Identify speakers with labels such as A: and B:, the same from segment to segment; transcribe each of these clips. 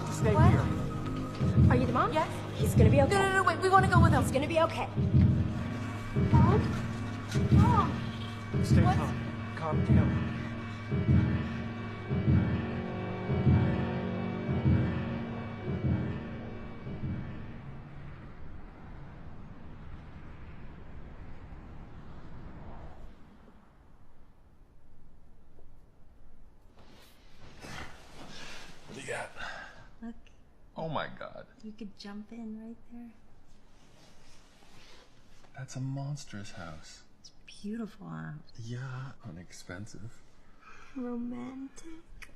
A: to stay
B: What?
A: here.
B: Are you the mom?
C: Yes?
B: He's gonna be okay.
C: No, wait, we want to go with him.
B: He's gonna be okay.
C: Mom? Mom?
A: Stay
C: What?
A: calm. Calm down.
D: What do you got?
E: Look,
D: Oh my god.
E: you could jump in right there.
D: That's a monstrous house.
E: It's beautiful out.
D: Yeah, unexpensive.
E: Romantic.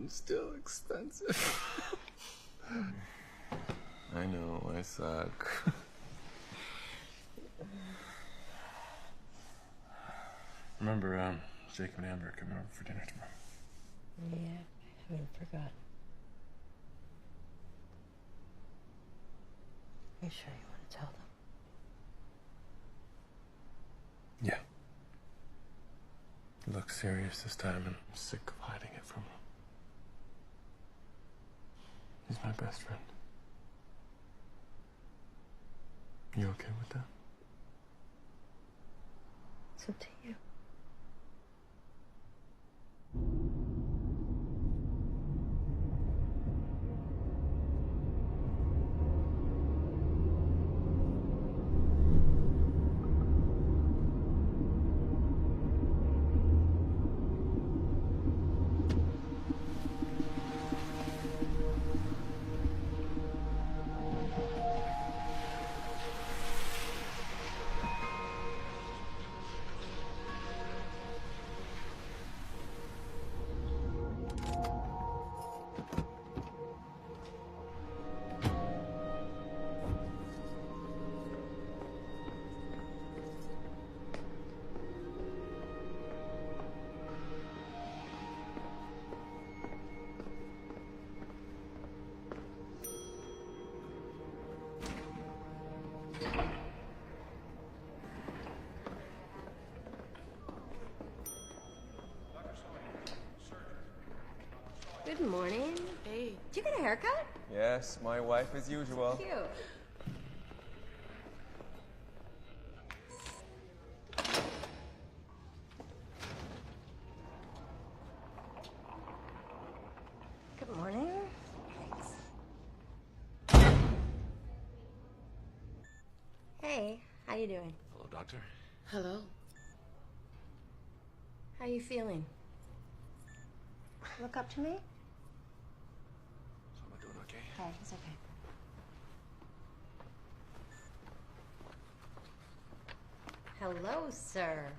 D: Still expensive. I know, I suck. Remember, Jacob and Amber are coming over for dinner tomorrow.
B: Yeah, I haven't forgot. Are you sure you want to tell them?
D: Yeah. It looks serious this time, and I'm sick of hiding it from him. He's my best friend. You okay with that?
B: It's up to you. Good morning.
C: Hey.
B: Did you get a haircut?
F: Yes, my wife as usual.
B: Cute. Good morning. Thanks. Hey, how you doing?
D: Hello, doctor.
C: Hello.
B: How you feeling? Look up to me.
D: Am I doing okay?
B: Okay, it's okay. Hello, sir.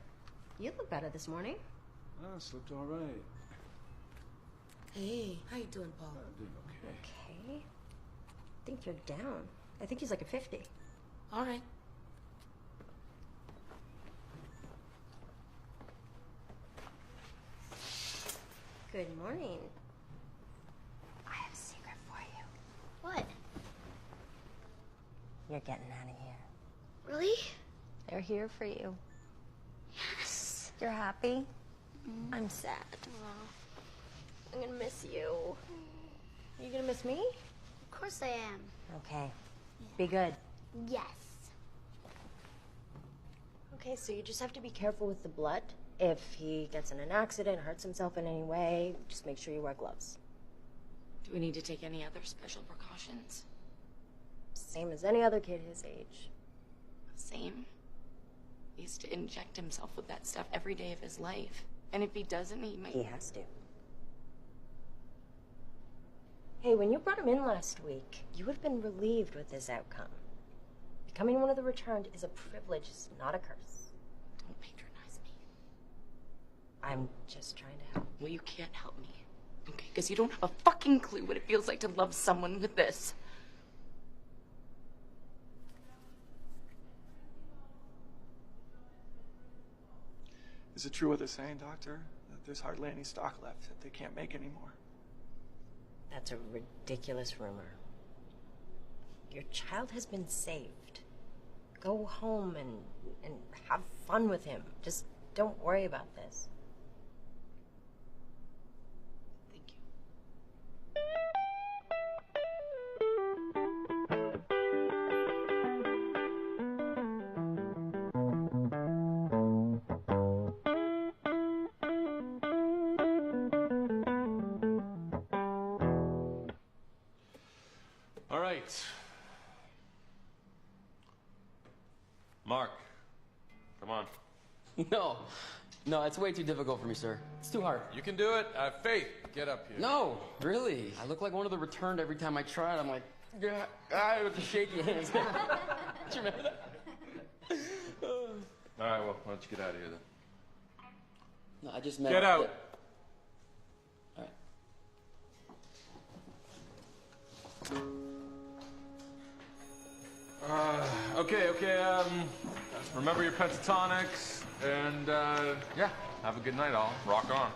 B: You look better this morning.
A: I slept all right.
C: Hey, how you doing, Paul?
A: I'm doing okay.
B: Okay. I think you're down. I think he's like a 50.
C: All right.
B: Good morning. I have a secret for you.
G: What?
B: You're getting out of here.
G: Really?
B: They're here for you.
G: Yes.
B: You're happy? I'm sad.
G: Aw.
B: I'm gonna miss you. You gonna miss me?
G: Of course I am.
B: Okay. Be good.
G: Yes.
B: Okay, so you just have to be careful with the blood. If he gets in an accident, hurts himself in any way, just make sure you wear gloves.
C: Do we need to take any other special precautions?
B: Same as any other kid his age.
C: Same. He used to inject himself with that stuff every day of his life. And if he doesn't, he might...
B: He has to. Hey, when you brought him in last week, you would have been relieved with this outcome. Becoming one of the returned is a privilege, it's not a curse.
C: Don't patronize me.
B: I'm just trying to help.
C: Well, you can't help me. Okay? Because you don't have a fucking clue what it feels like to love someone with this.
A: Is it true what they're saying, Doctor? That there's hardly any stock left, that they can't make anymore?
B: That's a ridiculous rumor. Your child has been saved. Go home and have fun with him. Just don't worry about this.
D: right. Mark, come on.
H: No, it's way too difficult for me, sir. It's too hard.
D: You can do it. Have faith. Get up here.
H: No, really. I look like one of the returned every time I try it. I'm like, yeah, I have to shake your hands. Do you remember that?
D: All right, well, why don't you get out of here then?
H: No, I just meant...
D: Get out.
H: All right.
D: Okay. Remember your pentatonics, and yeah, have a good night, all. Rock on.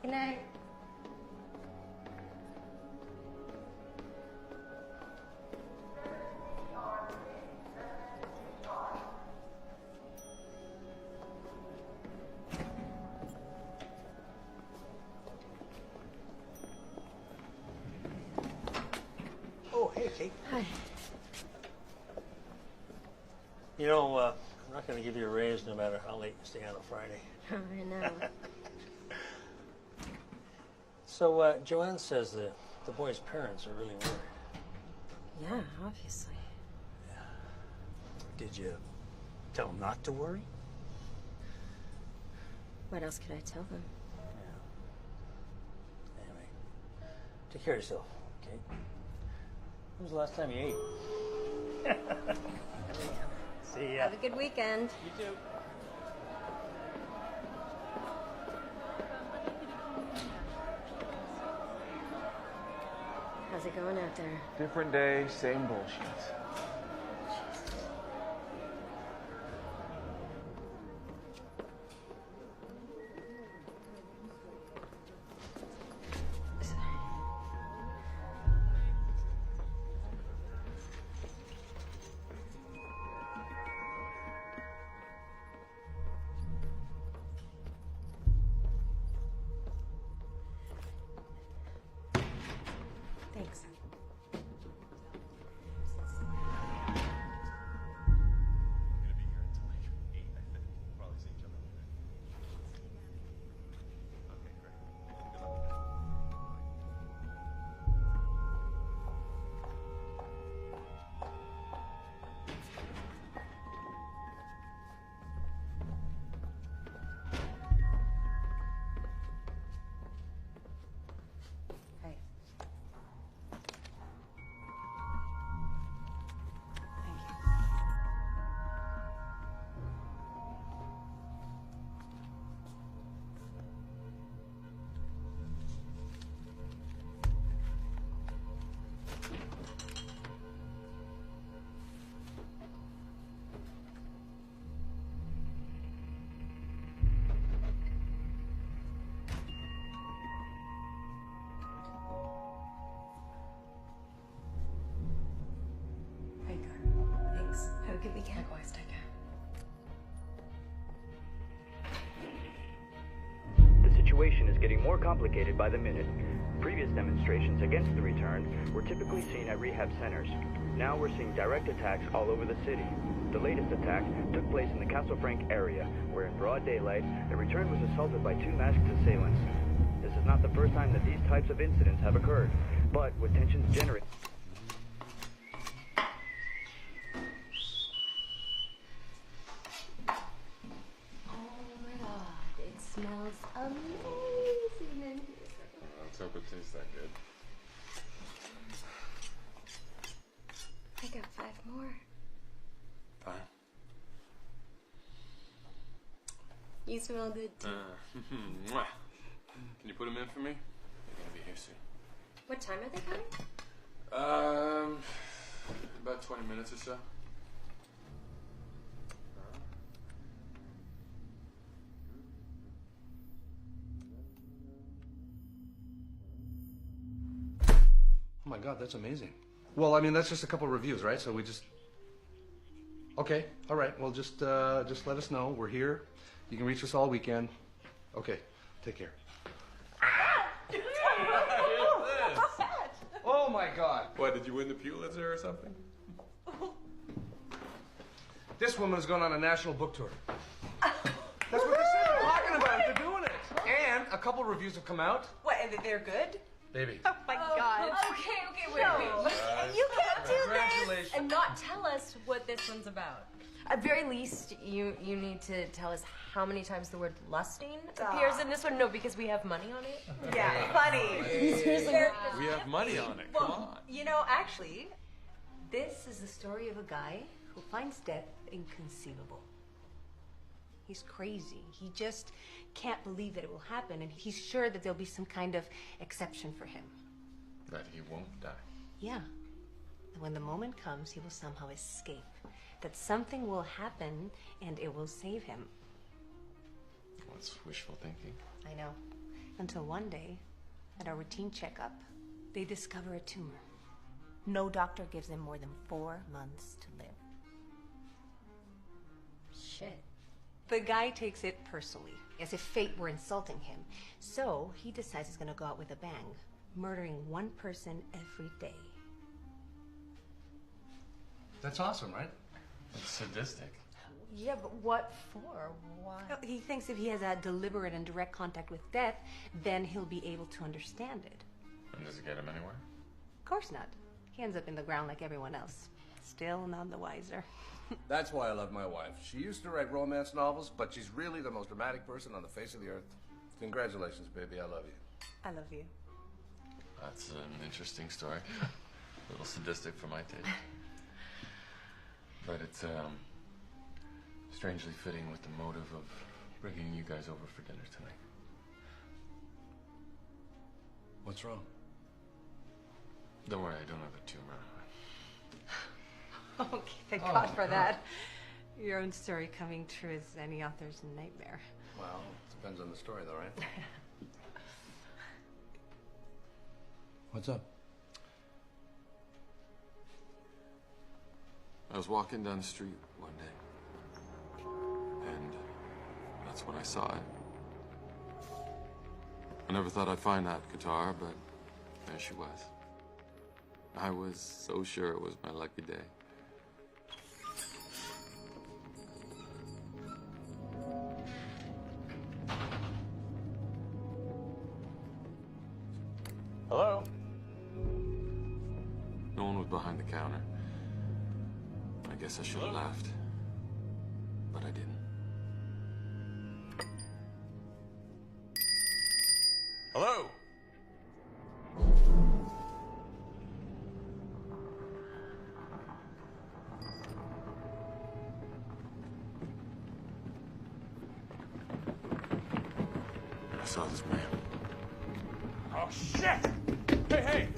B: Good night.
I: Oh, hey, Kate.
B: Hi.
I: You know, I'm not going to give you a raise no matter how late you stay on a Friday.
B: I know.
I: So, Joanne says the boy's parents are really worried.
B: Yeah, obviously.
I: Did you tell them not to worry?
B: What else could I tell them?
I: Anyway, take care of yourself, okay? When was the last time you ate? See ya.
B: Have a good weekend.
I: You too.
B: How's it going out there?
A: Different day, same bullshit.
B: Thanks. Hey. Thank you. There you go. Thanks. Have a good weekend. Likewise, take care.
J: The situation is getting more complicated by the minute. Previous demonstrations against the return were typically seen at rehab centers. Now we're seeing direct attacks all over the city. The latest attack took place in the Castle Frank area, where in broad daylight, the return was assaulted by two masked assailants. This is not the first time that these types of incidents have occurred, but with tensions generated...
B: Oh my god, it smells amazing in here.
D: Let's hope it tastes that good.
B: I got 5 more.
D: Fine.
B: You smell good too.
D: Mwah. Can you put them in for me? They're gonna be here soon.
B: What time are they coming?
D: About 20 minutes or so.
K: Oh my God, that's amazing. Well, I mean, that's just a couple of reviews, right? So we just... Okay, all right. Well, just let us know. We're here. You can reach us all weekend. Okay, take Take care. Oh my God!
D: What, did you win the Pulitzer or something?
K: This woman has gone on a national book tour. That's what they're talking about. They're doing it. And a couple reviews have come out.
L: What, and they're good?
K: Baby.
L: Oh my God.
B: Okay, wait.
L: You can't do
K: Congratulations.
B: And not tell us what this one's about. At very least, you need to tell us how many times the word lusting appears in this one. No, because we have money on it.
L: this. Yeah, funny.
D: We have money on it. Come on.
L: You know, actually, this is the story of a guy who finds death inconceivable. He's crazy. He just can't believe that it will happen, and he's sure that there'll be some kind of exception for him.
D: That he won't die.
L: Yeah. And when the moment comes, he will somehow escape. That something will happen, and it will save him.
D: What's wishful thinking?
L: I know. Until one day, at a routine checkup, they discover a tumor. No doctor gives them more than 4 months to live.
B: Shit.
L: The guy takes it personally, as if fate were insulting him. So he decides he's gonna go out with a bang, murdering one person every day.
K: That's awesome, right?
D: It's sadistic.
B: Yeah, but what for? Why?
L: He thinks if he has a deliberate and direct contact with death, then he'll be able to understand it.
D: And does it get him anywhere?
L: Of course not. He ends up in the ground like everyone else. Still none the wiser.
K: That's why I love my wife. She used to write romance novels, but she's really the most dramatic person on the face of the earth. Congratulations, baby. I love you.
L: I love you.
D: That's an interesting story. A little sadistic for my taste. But it's strangely fitting with the motive of bringing you guys over for dinner tonight.
K: What's wrong?
D: Don't worry, I don't have a tumor.
L: Okay, thank God for that. Your own story coming true is any author's nightmare.
K: Well, depends on the story, though, right? What's up?
D: I was walking down the street one day, and that's when I saw it. I never thought I'd find that guitar, but there she was. I was so sure it was my lucky day.
J: Hello?
D: No one was behind the counter. I guess I should have left, but I didn't.
J: Hello?
D: I saw this man.
J: Oh, shit! Hey!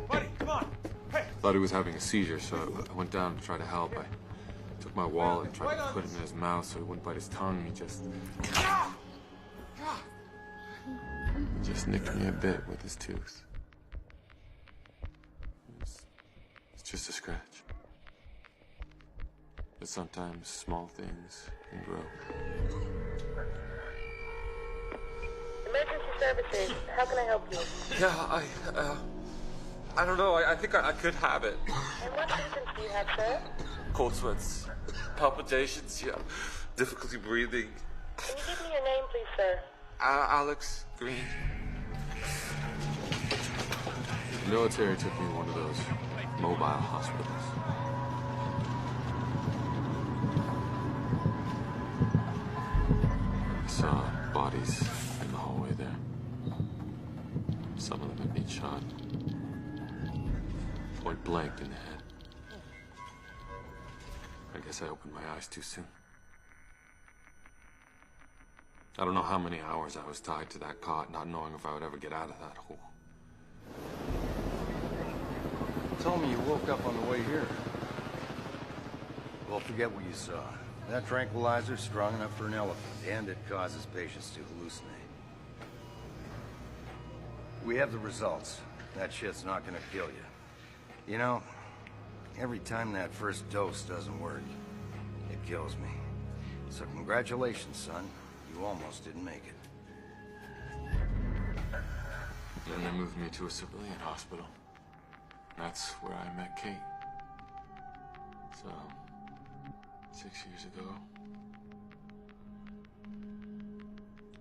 J: Buddy, come on! Hey!
D: Thought he was having a seizure, so I went down to try to help. I took my wallet and tried to put it in his mouth so he wouldn't bite his tongue. He just nicked me a bit with his tooth. It's just a scratch. But sometimes small things can grow.
M: Emergency services, how can I help you?
D: Yeah, I don't know. I think I could have it.
M: And what symptoms do you have, sir?
D: Cold sweats, palpitations, yeah, difficulty breathing.
M: Can you give me your name, please, sir?
D: Alex Green. The military took me to one of those mobile hospitals. I saw bodies in the hallway there. Some of them had been shot. Point blank in the head. I guess I opened my eyes too soon. I don't know how many hours I was tied to that cot, not knowing if I would ever get out of that hole.
N: Told me you woke up on the way here. Well, forget what you saw. That tranquilizer's strong enough for an elephant, and it causes patients to hallucinate. We have the results. That shit's not gonna kill you. You know, every time that first dose doesn't work, it kills me. So congratulations, son. You almost didn't make it.
D: Then they moved me to a civilian hospital. That's where I met Kate. So, 6 years ago,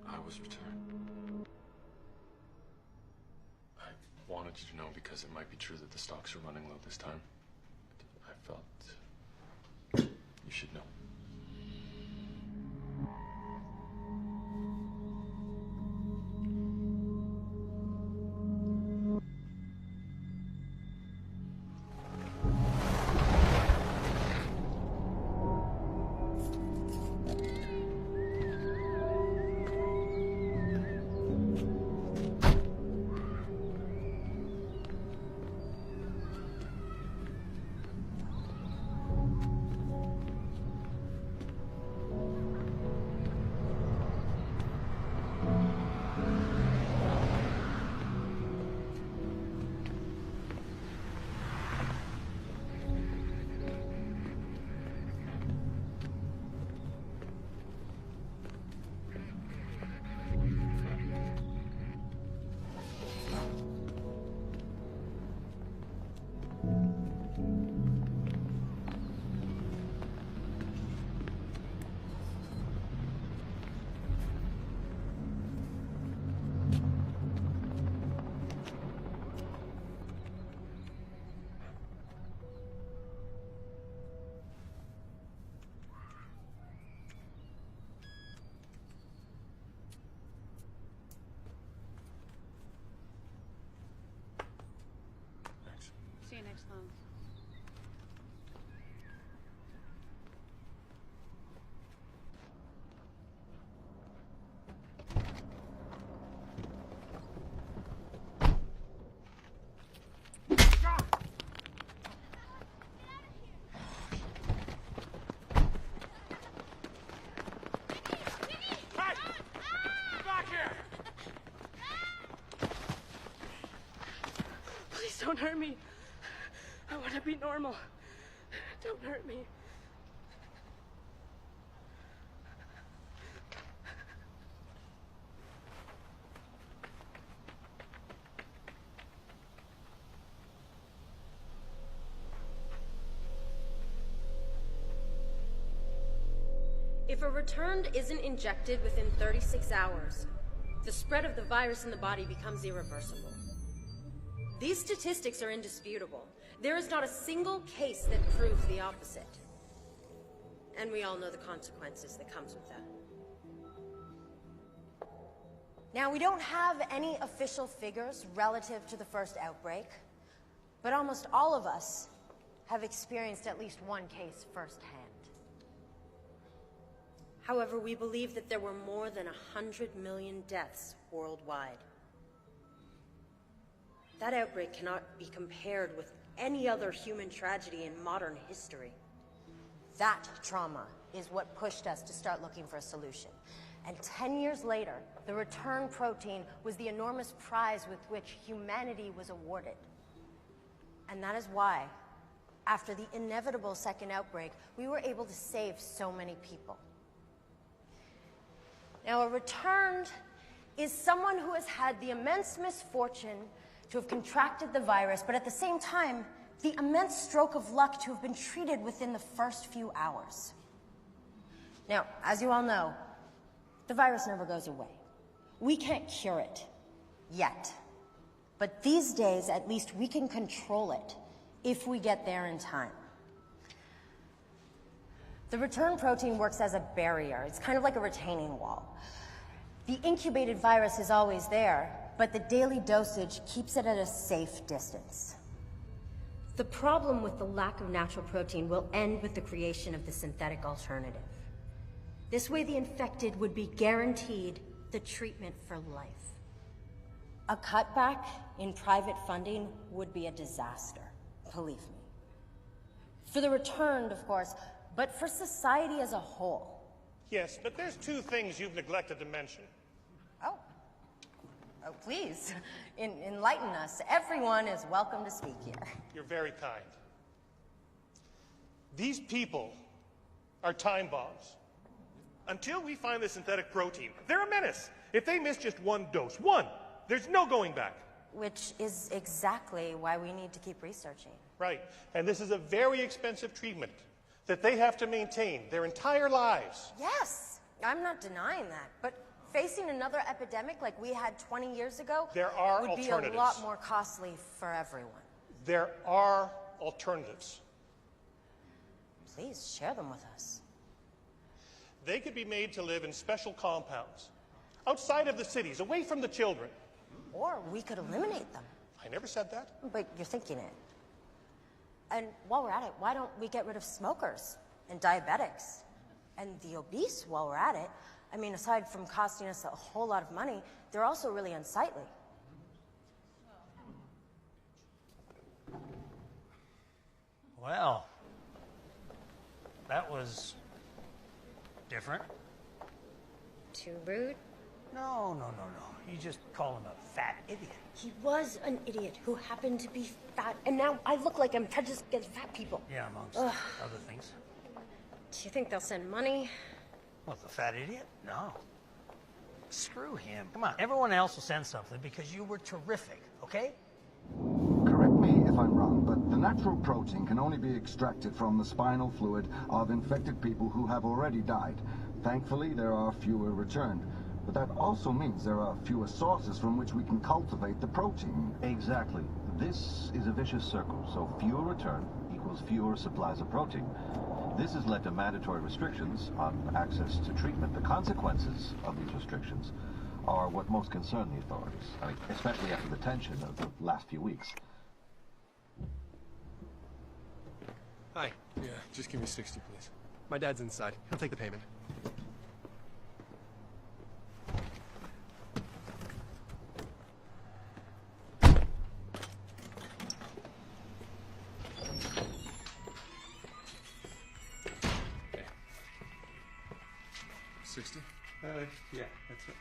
D: I was returned. I wanted you to know because it might be true that the stocks are running low this time. I felt you should know.
O: See you next month.
B: Please don't hurt me. I want to be normal. Don't hurt me. If a returned isn't injected within 36 hours, the spread of the virus in the body becomes irreversible. These statistics are indisputable. There is not a single case that proves the opposite. And we all know the consequences that comes with that. Now, we don't have any official figures relative to the first outbreak, but almost all of us have experienced at least one case firsthand. However, we believe that there were more than 100 million deaths worldwide. That outbreak cannot be compared with any other human tragedy in modern history. That trauma is what pushed us to start looking for a solution. And 10 years later, the return protein was the enormous prize with which humanity was awarded. And that is why, after the inevitable second outbreak, we were able to save so many people. Now, a returned is someone who has had the immense misfortune to have contracted the virus, but at the same time, the immense stroke of luck to have been treated within the first few hours. Now, as you all know, the virus never goes away. We can't cure it, yet. But these days, at least we can control it, if we get there in time. The return protein works as a barrier. It's kind of like a retaining wall. The incubated virus is always there, but the daily dosage keeps it at a safe distance. The problem with the lack of natural protein will end with the creation of the synthetic alternative. This way, the infected would be guaranteed the treatment for life. A cutback in private funding would be a disaster, believe me. For the returned, of course, but for society as a whole.
P: Yes, but there's two things you've neglected to mention.
B: Oh, please, enlighten us. Everyone is welcome to speak here.
P: You're very kind. These people are time bombs. Until we find the synthetic protein, they're a menace. If they miss just one dose, there's no going back.
B: Which is exactly why we need to keep researching.
P: Right. And this is a very expensive treatment that they have to maintain their entire lives.
B: Yes, I'm not denying that. But facing another epidemic like we had 20 years ago
P: There are
B: would be
P: alternatives.
B: a lot more costly for everyone.
P: There are alternatives.
B: Please share them with us.
P: They could be made to live in special compounds, outside of the cities, away from the children.
B: Or we could eliminate them.
P: I never said that.
B: But you're thinking it. And while we're at it, why don't we get rid of smokers and diabetics and the obese while we're at it? I mean, aside from costing us a whole lot of money, they're also really unsightly.
I: Well, that was different.
B: Too rude?
I: No. You just call him a fat idiot.
B: He was an idiot who happened to be fat, and now I look like I'm prejudiced against fat people.
I: Yeah, amongst
B: Ugh.
I: other things.
B: Do you think they'll send money?
I: What, the fat idiot? No. Screw him. Come on, everyone else will send something because you were terrific, okay?
Q: Correct me if I'm wrong, but the natural protein can only be extracted from the spinal fluid of infected people who have already died. Thankfully, there are fewer returned. But that also means there are fewer sources from which we can cultivate the protein.
R: Exactly. This is a vicious circle, so fewer return equals fewer supplies of protein. This has led to mandatory restrictions on access to treatment. The consequences of these restrictions are what most concern the authorities, especially after the tension of the last few weeks.
S: Hi.
D: Yeah, just give me 60, please.
S: My dad's inside. He'll take the payment.
D: Okay. 60?
S: Yeah, that's it.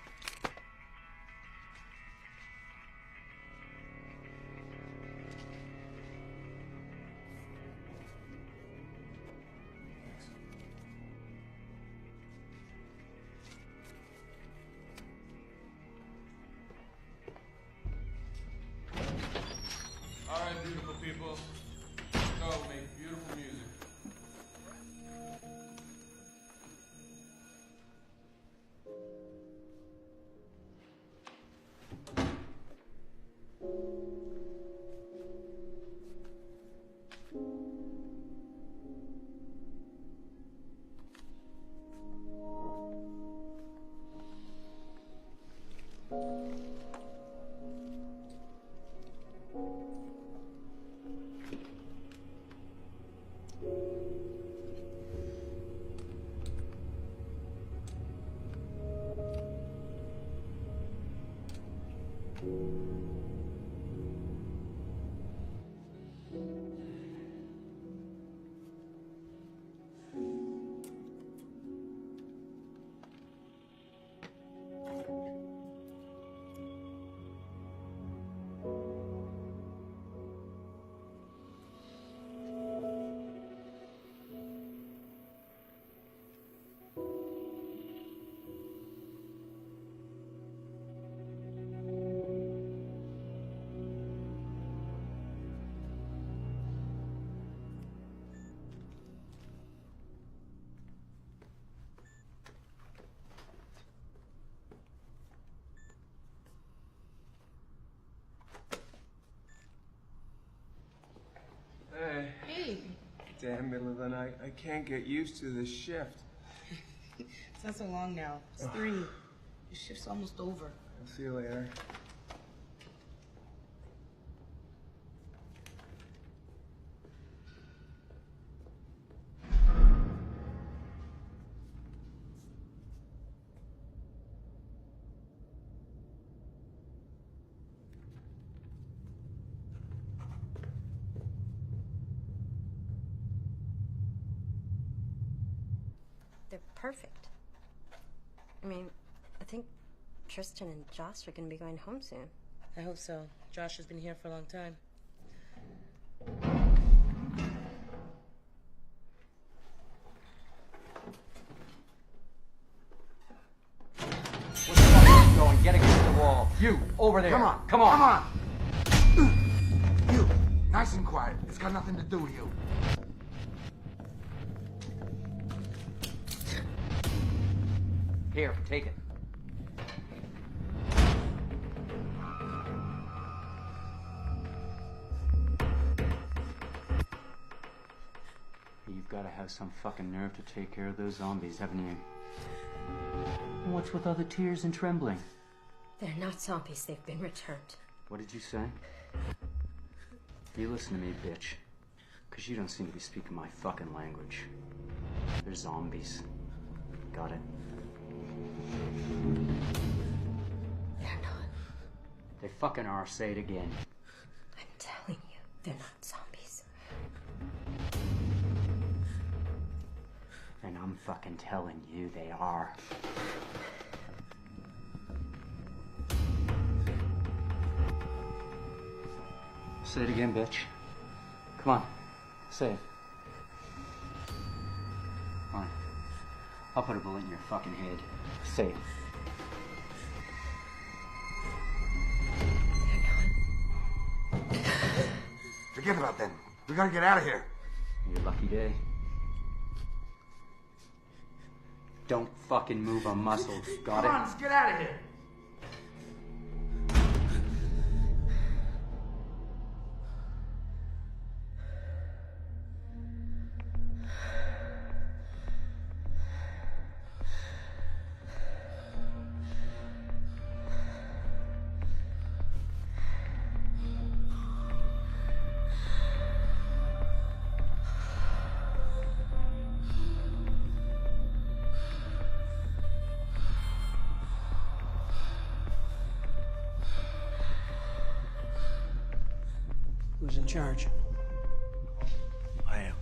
D: All right, beautiful people. Go make beautiful music.
F: Hey. Damn, middle of the night. I can't get used to this shift.
O: It's not so long now. It's 3. Your shift's almost over.
F: I'll see you later.
B: They're perfect. I mean, I think Tristan and Josh are going to be going home soon.
O: I hope so. Josh has been here for a long time.
H: Going, get against the wall. You, over there.
I: Come on.
H: Come on.
I: Come on.
T: Nice and quiet. It's got nothing to do with you.
H: Here, take it. You've got to have some fucking nerve to take care of those zombies, haven't you? And what's with all the tears and trembling?
B: They're not zombies. They've been returned.
H: What did you say? You listen to me, bitch. Because you don't seem to be speaking my fucking language. They're zombies. Got it?
B: They're not.
H: They fucking are. Say it again.
B: I'm telling you, they're not zombies.
H: And I'm fucking telling you they are. Say it again, bitch. Come on. Say it. Fine. I'll put a bullet in your fucking head. Say it.
T: Forget about them. We gotta get out of here.
H: Your lucky day. Don't fucking move a muscle. Got it?
T: Come on, let's get out of here.
I: Who's in charge? I am.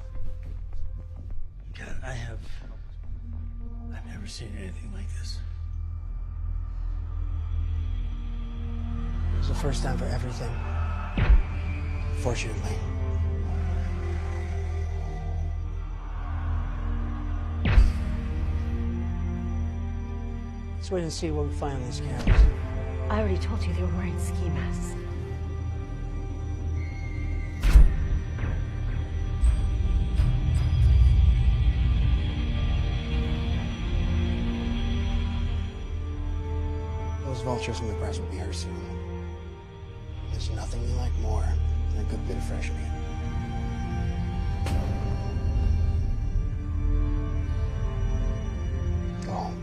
I: God, I've never seen anything like this. It was the first time for everything. Fortunately. Let's wait and see what we find on these cameras.
B: I already told you they were wearing ski masks.
I: Those vultures from the press will be here soon. There's nothing we like more than a good bit of fresh meat. Go home.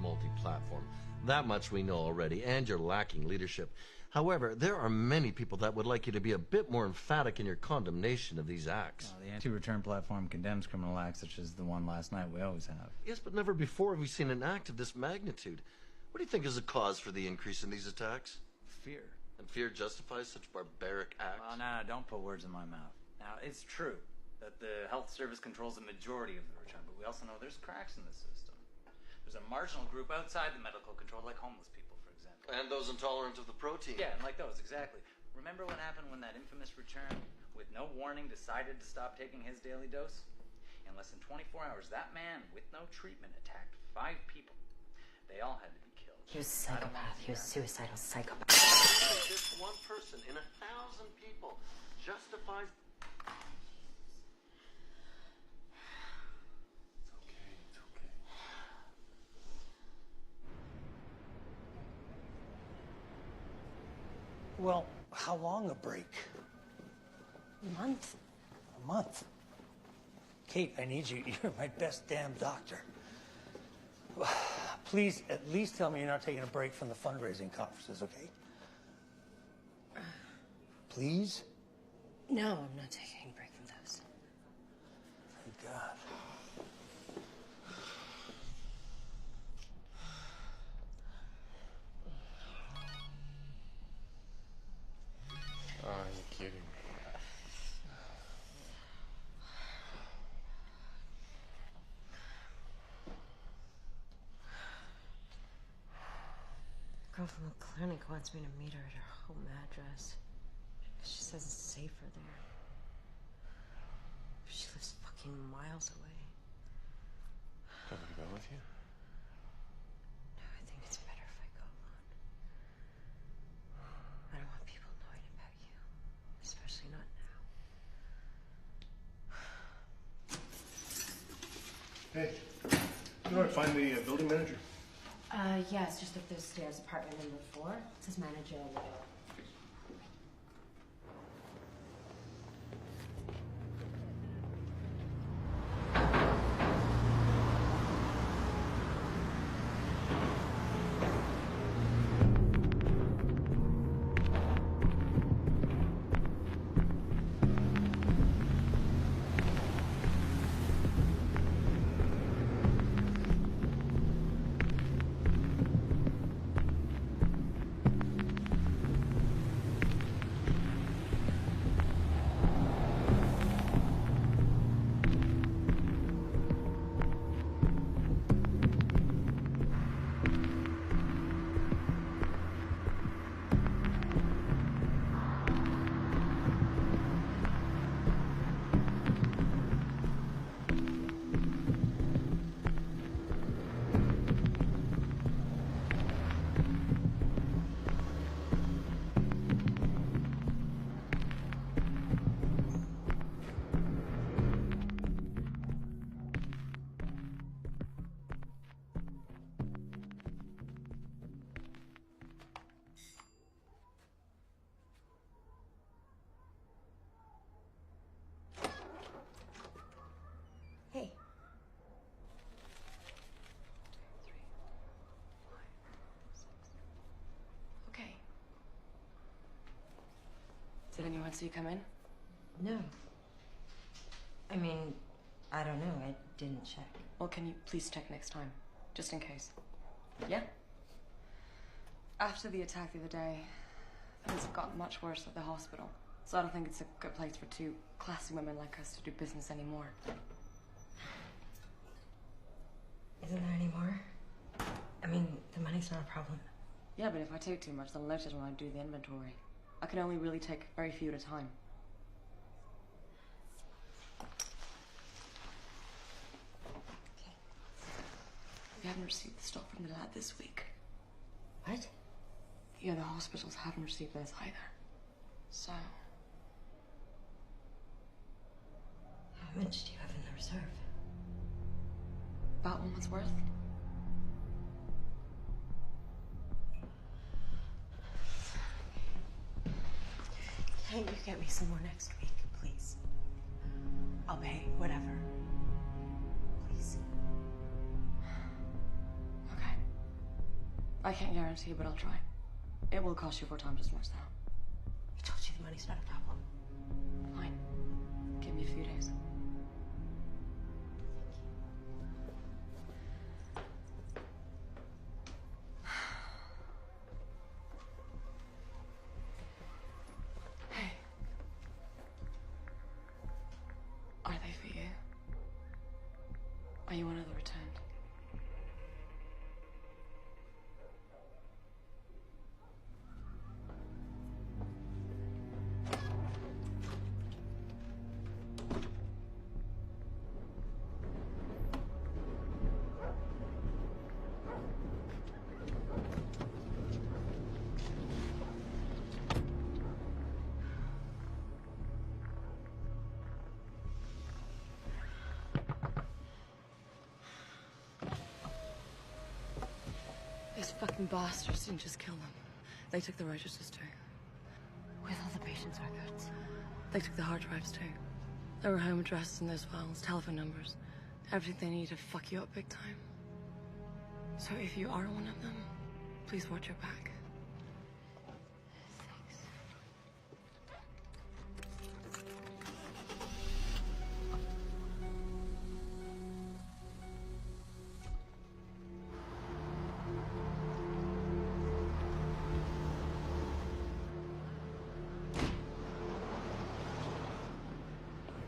U: Multi-platform. That much we know already, and you're lacking leadership. However, there are many people that would like you to be a bit more emphatic in your condemnation of these acts.
V: The anti-return platform condemns criminal acts such as the one last night. We always have.
U: Yes, but never before have we seen an act of this magnitude. What do you think is the cause for the increase in these attacks?
V: Fear.
U: And fear justifies such barbaric acts?
V: Well, no, don't put words in my mouth. Now, it's true that the health service controls the majority of the return, but we also know there's cracks in the system. There's a marginal group outside the medical control, like homeless people, for example.
U: And those intolerant of the protein.
V: Yeah, and like those, exactly. Remember what happened when that infamous return, with no warning, decided to stop taking his daily dose? In less than 24 hours, that man, with no treatment, attacked 5 people. They all had to be killed.
B: He was a psychopath. He was a suicidal psychopath.
U: this one person in 1,000 people justifies... It's okay.
I: Well, how long a break?
L: A month.
I: A month? Kate, I need you. You're my best damn doctor. Please, at least tell me you're not taking a break from the fundraising conferences, okay? Please?
L: No, I'm not taking a break from those.
I: Thank God.
D: Oh, are you kidding me?
B: The girl from the clinic wants me to meet her at her home address. She says it's safer there. She lives fucking miles away.
D: Do you want me to go with you?
B: No, I think it's better if I go alone. I don't want people knowing about you. Especially not now.
K: Hey, you know where to find the building manager?
B: Yeah, it's just up those stairs, apartment number 4. It says manager over there. Hey.
C: Okay. Did anyone see you come in?
B: No. I mean, I don't know. I didn't check.
C: Well, can you please check next time? Just in case. Yeah? After the attack the other day, things have gotten much worse at the hospital. So I don't think it's a good place for two classy women like us to do business anymore.
B: Isn't there any more? I mean, the money's not a problem.
C: Yeah, but if I take too much, they'll notice when I do the inventory. I can only really take very few at a time.
B: Okay.
C: We haven't received the stock from the lab this week.
B: What?
C: Yeah, the hospitals haven't received those either. So...
B: How much do you have in the reserve?
C: About 1 month's worth?
B: Can't you get me some more next week, please? I'll pay, whatever. Please.
C: Okay. I can't guarantee, but I'll try. It will cost you 4 times as much, though.
B: I told you the money's not a problem.
C: Fine. Give me a few days. Hey. Are they for you? Are you one of the returned? These fucking bastards didn't just kill them. They took the registers too. With all the patients' records. They took the hard drives too. There were home addresses in those files, telephone numbers. Everything they need to fuck you up big time. So if you are one of them, please watch your back.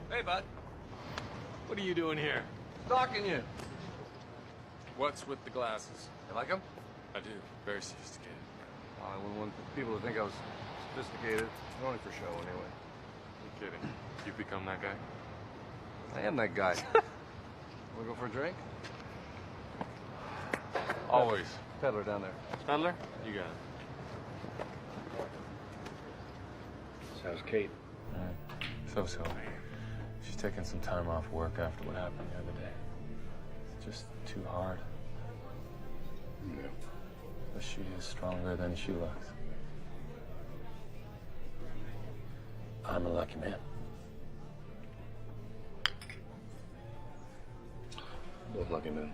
D: Hey, bud. What are you doing here? Stalking you. What's with the glasses?
K: You like them?
D: I do. Very sophisticated.
K: I wouldn't want people to think I was sophisticated. Only for show, anyway.
D: You're kidding. You've become that guy?
K: I am that guy. Wanna go for a drink?
D: Always.
K: Peddler down there.
D: Peddler? You got it.
K: So how's Kate?
D: So. She's taking some time off work after what happened the other day. It's just too hard.
K: Yeah.
D: But she is stronger than she looks. I'm a lucky man.
K: Both lucky men.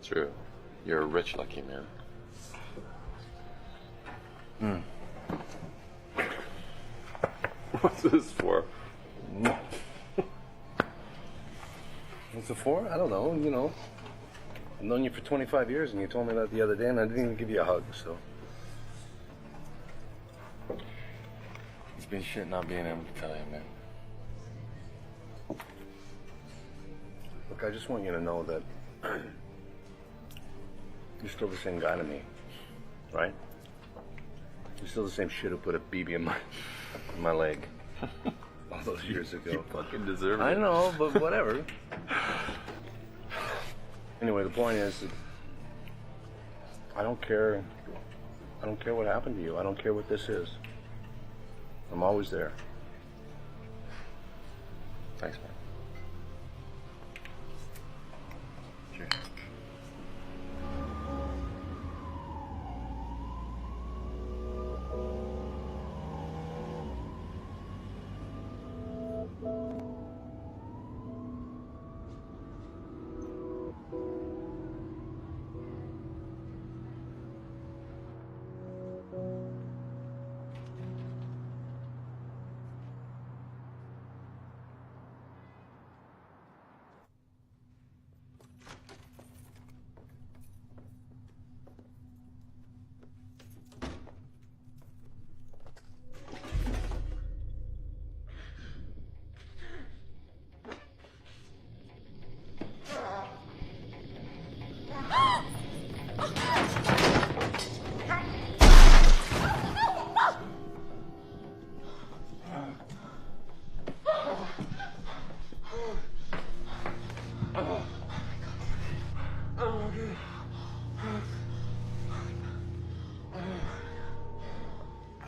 D: True. You're a rich lucky man. What's this for?
K: What's it for? I don't know, you know. I've known you for 25 years and you told me that the other day and I didn't even give you a hug, so.
D: It's been shit not being able to tell you, man.
K: Look, I just want you to know that you're still the same guy to me, right? You're still the same shit who put a BB in my leg all those years ago.
D: You fucking deserve it.
K: I know, but whatever. Anyway, the point is that I don't care what happened to you. I don't care what this is. I'm always there.
D: Thanks, man.
K: Cheers.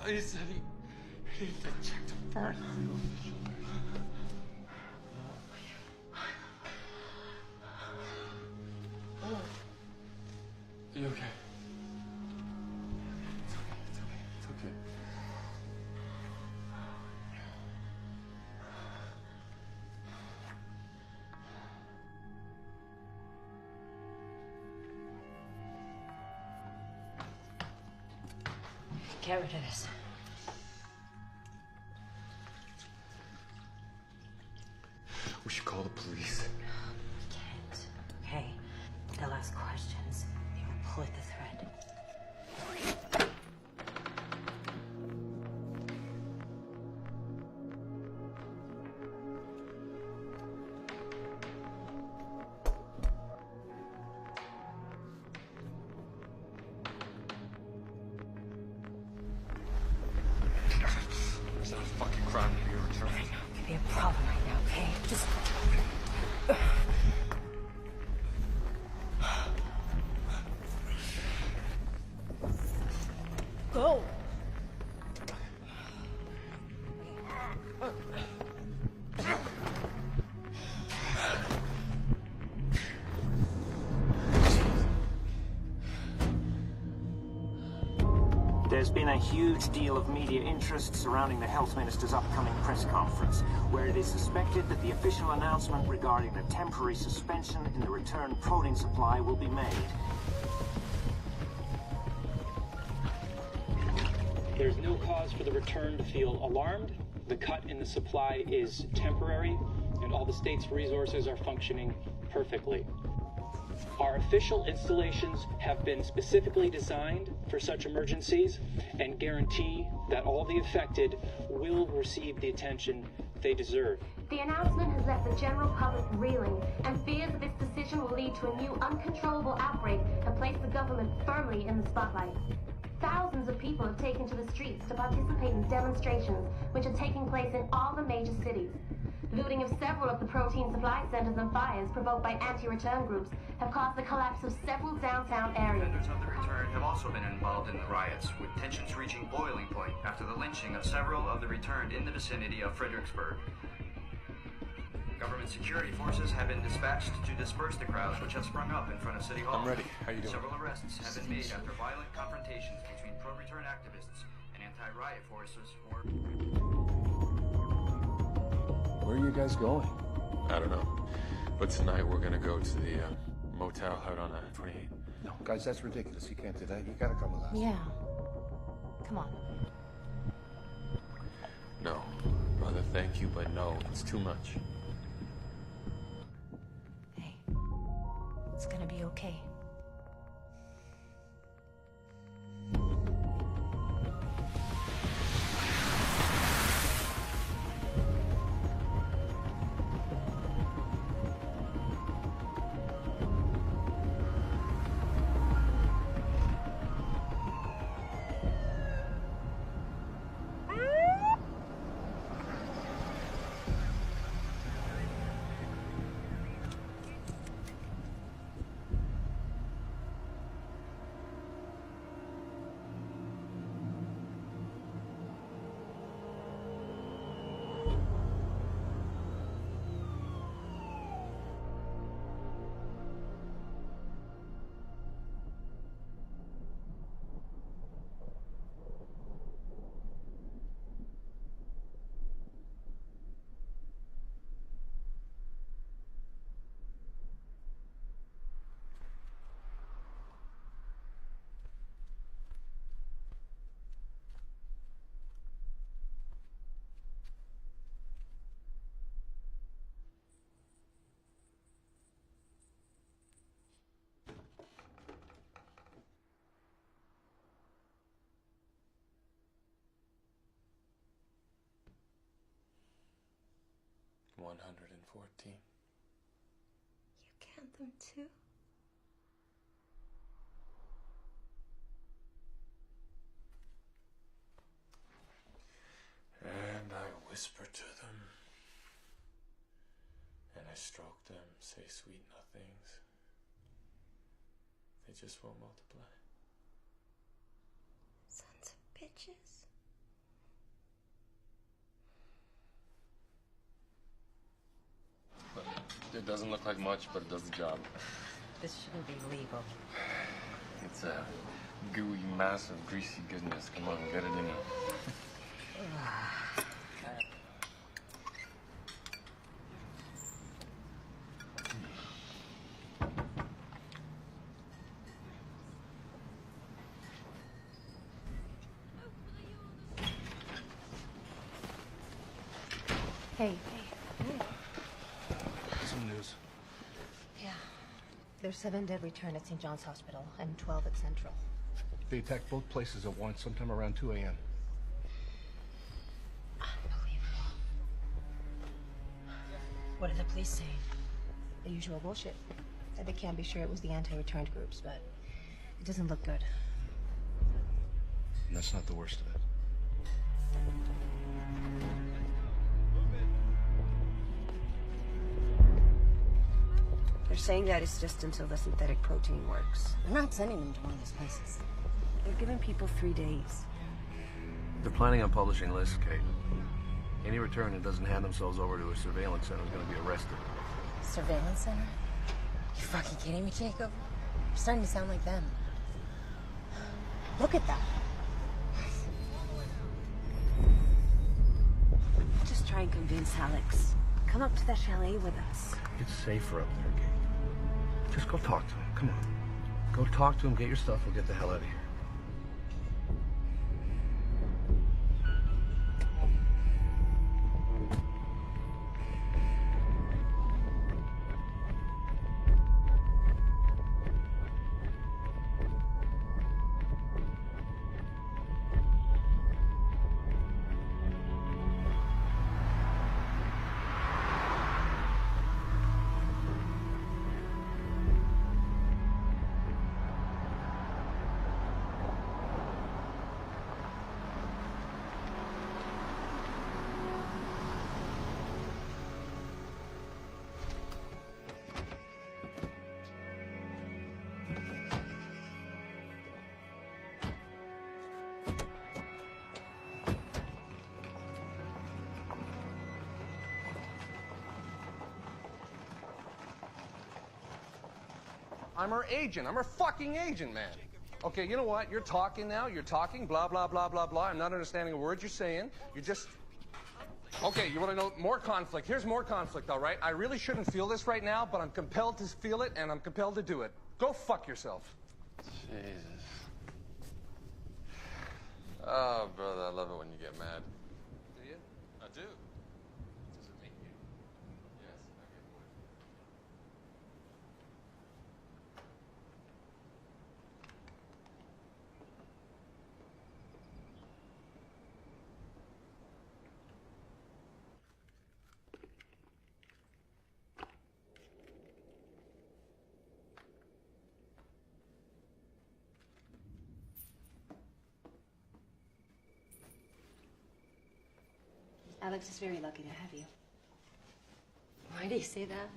A: He said he needed to check the first. You okay? It's okay.
L: Get rid of this.
D: We should call the police.
L: We can't. Okay. They'll ask questions. They will pull at the thread.
D: It's not a fucking crime to be returned.
L: Could be a problem right now, okay? Just... Go!
E: There's been a huge deal of media interest surrounding the Health Minister's upcoming press conference, where it is suspected that the official announcement regarding a temporary suspension in the return protein supply will be made.
G: There's no cause for the return to feel alarmed. The cut in the supply is temporary, and all the state's resources are functioning perfectly. Our official installations have been specifically designed for such emergencies and guarantee that all the affected will receive the attention they deserve.
W: The announcement has left the general public reeling, and fears that this decision will lead to a new uncontrollable outbreak have placed the government firmly in the spotlight. Thousands of people have taken to the streets to participate in demonstrations which are taking place in all the major cities. Looting of several of the protein supply centers and fires provoked by anti-return groups have caused the collapse of several downtown areas.
J: Defenders of the return have also been involved in the riots, with tensions reaching boiling point after the lynching of several of the returned in the vicinity of Fredericksburg. Government security forces have been dispatched to disperse the crowds which have sprung up in front of City Hall.
D: I'm ready. How you doing?
J: Several arrests have been made after violent confrontations between pro-return activists and anti-riot forces or...
D: Where are you guys going? I don't know. But tonight we're gonna go to the motel out on 28.
T: No, guys, that's ridiculous. You can't do that. You gotta come with us.
B: Yeah. Come on.
D: No. Brother, thank you, but no. It's too much.
B: It's gonna be okay.
D: $114.
L: You count them too?
D: And I whisper to them, and I stroke them, say sweet nothings. They just won't multiply.
L: Sons of bitches.
K: It doesn't look like much, but it does the job.
L: This shouldn't be legal.
K: It's a gooey mass of greasy goodness. Come on, get it in.
B: Hey.
T: Some news.
L: Yeah. There's 7 dead returned at St. John's Hospital and 12 at Central.
T: They attacked both places at once, sometime around 2 a.m.
L: Unbelievable. What are the police saying? The usual bullshit. That they can't be sure it was the anti-returned groups, but it doesn't look good.
T: And that's not the worst of it.
L: They're saying that it's just until the synthetic protein works.
B: They're not sending them to one of those places.
L: They're giving people 3 days.
K: They're planning on publishing lists, Kate. Any return that doesn't hand themselves over to a surveillance center is going to be arrested.
B: Surveillance center? You fucking kidding me, Jacob? You're starting to sound like them. Look at that.
L: Just try and convince Alex. Come up to the chalet with us.
T: It's safer up there, Kate. Just go talk to him. Come on. Go talk to him, get your stuff, we'll get the hell out of here. I'm her agent. I'm her fucking agent, man. Okay, you know what? You're talking now. You're talking, blah, blah, blah, blah, blah. I'm not understanding a word you're saying. You're just... Okay, you want to know more conflict. Here's more conflict, all right? I really shouldn't feel this right now, but I'm compelled to feel it, and I'm compelled to do it. Go fuck yourself.
D: Jesus. Oh, brother, I love it when you get mad.
T: Do you?
D: I do. Does it make you? Yes, I get bored.
L: Alex is very lucky to have you.
C: Why do you say that?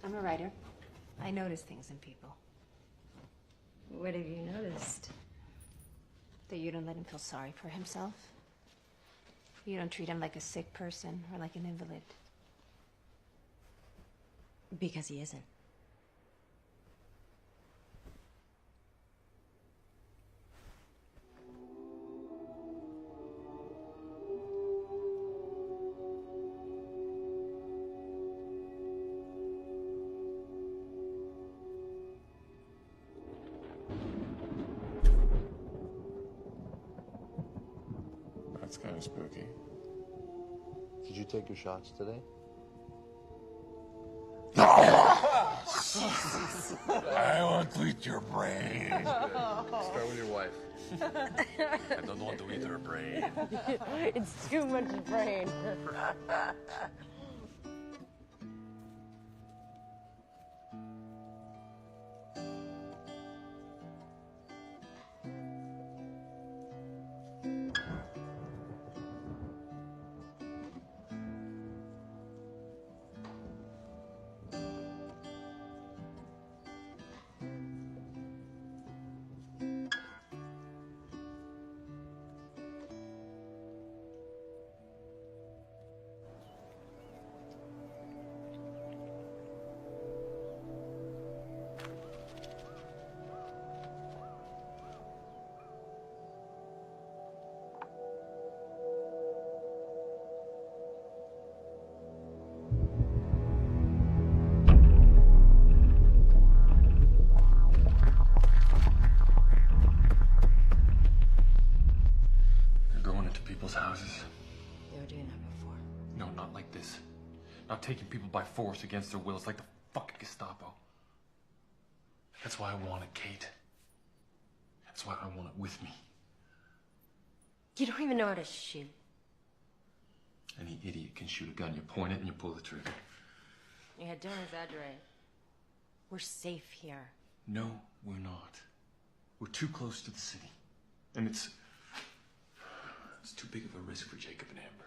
L: I'm a writer. I notice things in people.
C: What have you noticed?
L: That you don't let him feel sorry for himself. You don't treat him like a sick person or like an invalid.
C: Because he isn't.
D: That's kind of spooky.
K: Did you take your shots today?
D: I want to eat your brain.
K: Start with your wife.
D: I don't want to eat her brain.
C: It's too much brain.
D: Houses.
C: They were doing that before.
D: No, not like this. Not taking people by force against their wills like the fucking Gestapo. That's why I want it, Kate. That's why I want it with me.
C: You don't even know how to shoot.
D: Any idiot can shoot a gun. You point it and you pull the trigger.
C: Yeah, don't exaggerate. We're safe here.
D: No, we're not. We're too close to the city. And it's too big of a risk for Jacob and Amber.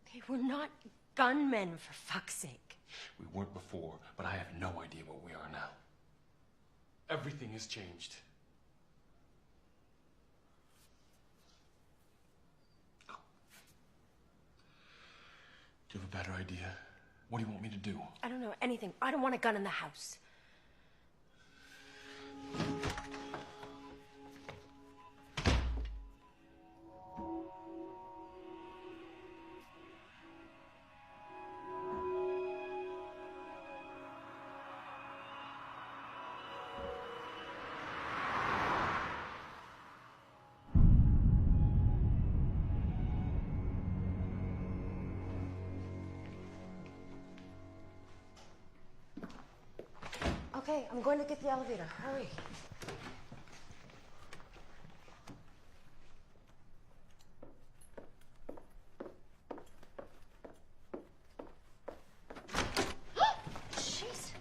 C: Okay, we're not gunmen, for fuck's sake.
D: We weren't before, but I have no idea what we are now. Everything has changed. Do you have a better idea? What do you want me to do?
C: I don't know anything. I don't want a gun in the house.
B: Okay, I'm going to get the elevator. Hurry. Jesus.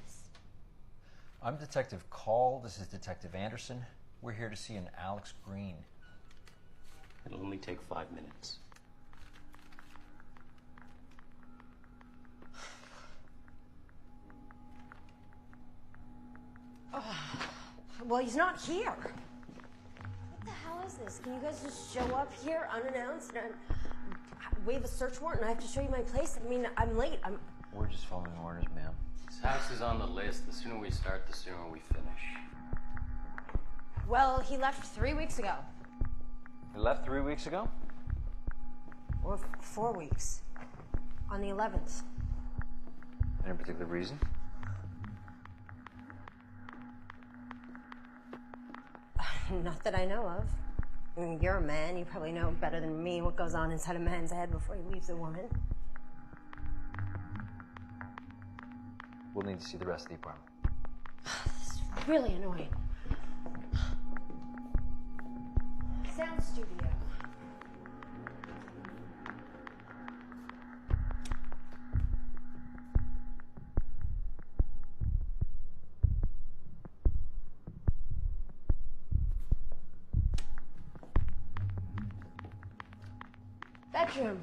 M: I'm Detective Call. This is Detective Anderson. We're here to see an Alex Green.
N: It'll only take 5 minutes.
B: Well, he's not here. What the hell is this? Can you guys just show up here unannounced and wave a search warrant and I have to show you my place? I mean, I'm late.
M: We're just following orders, ma'am.
N: This house is on the list. The sooner we start, the sooner we finish.
B: Well, he left 3 weeks ago.
M: You left 3 weeks ago?
B: Or 4 weeks. On the 11th.
M: Any particular reason?
B: Not that I know of. I mean, you're a man. You probably know better than me what goes on inside a man's head before he leaves a woman.
M: We'll need to see the rest of the apartment.
B: This is really annoying. Sound studio. Bedroom.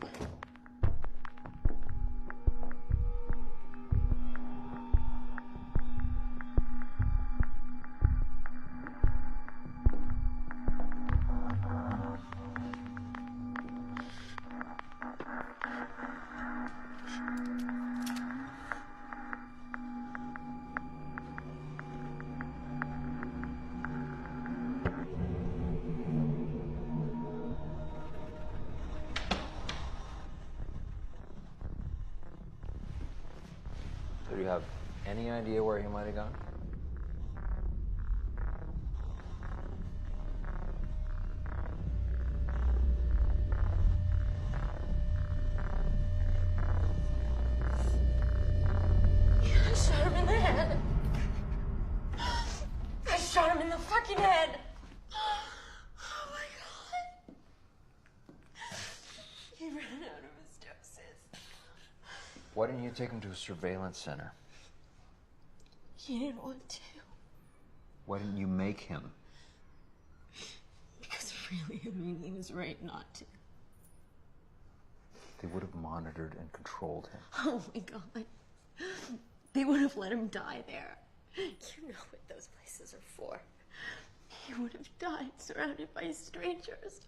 M: Do you have any idea where he might have gone?
B: I shot him in the head. I shot him in the fucking head. Oh my god. He ran out of his doses.
M: Why didn't you take him to a surveillance center?
B: He didn't want to.
M: Why didn't you make him?
B: Because really, I mean, he was right not to.
M: They would have monitored and controlled him.
B: Oh my god. They would have let him die there. You know what those places are for. He would have died surrounded by strangers.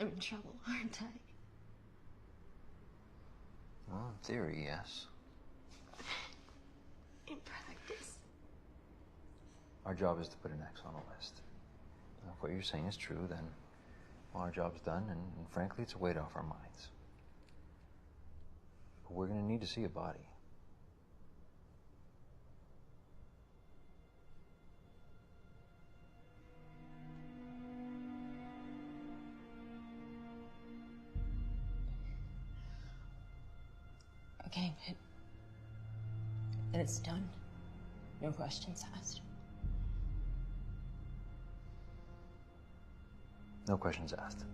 B: I'm in trouble, aren't I?
M: Well, in theory, yes.
B: In practice.
M: Our job is to put an X on a list. Now, if what you're saying is true, then well, our job's done, and frankly, it's a weight off our minds. But we're going to need to see a body.
B: Okay, but then it's done. No questions asked.
M: No questions asked.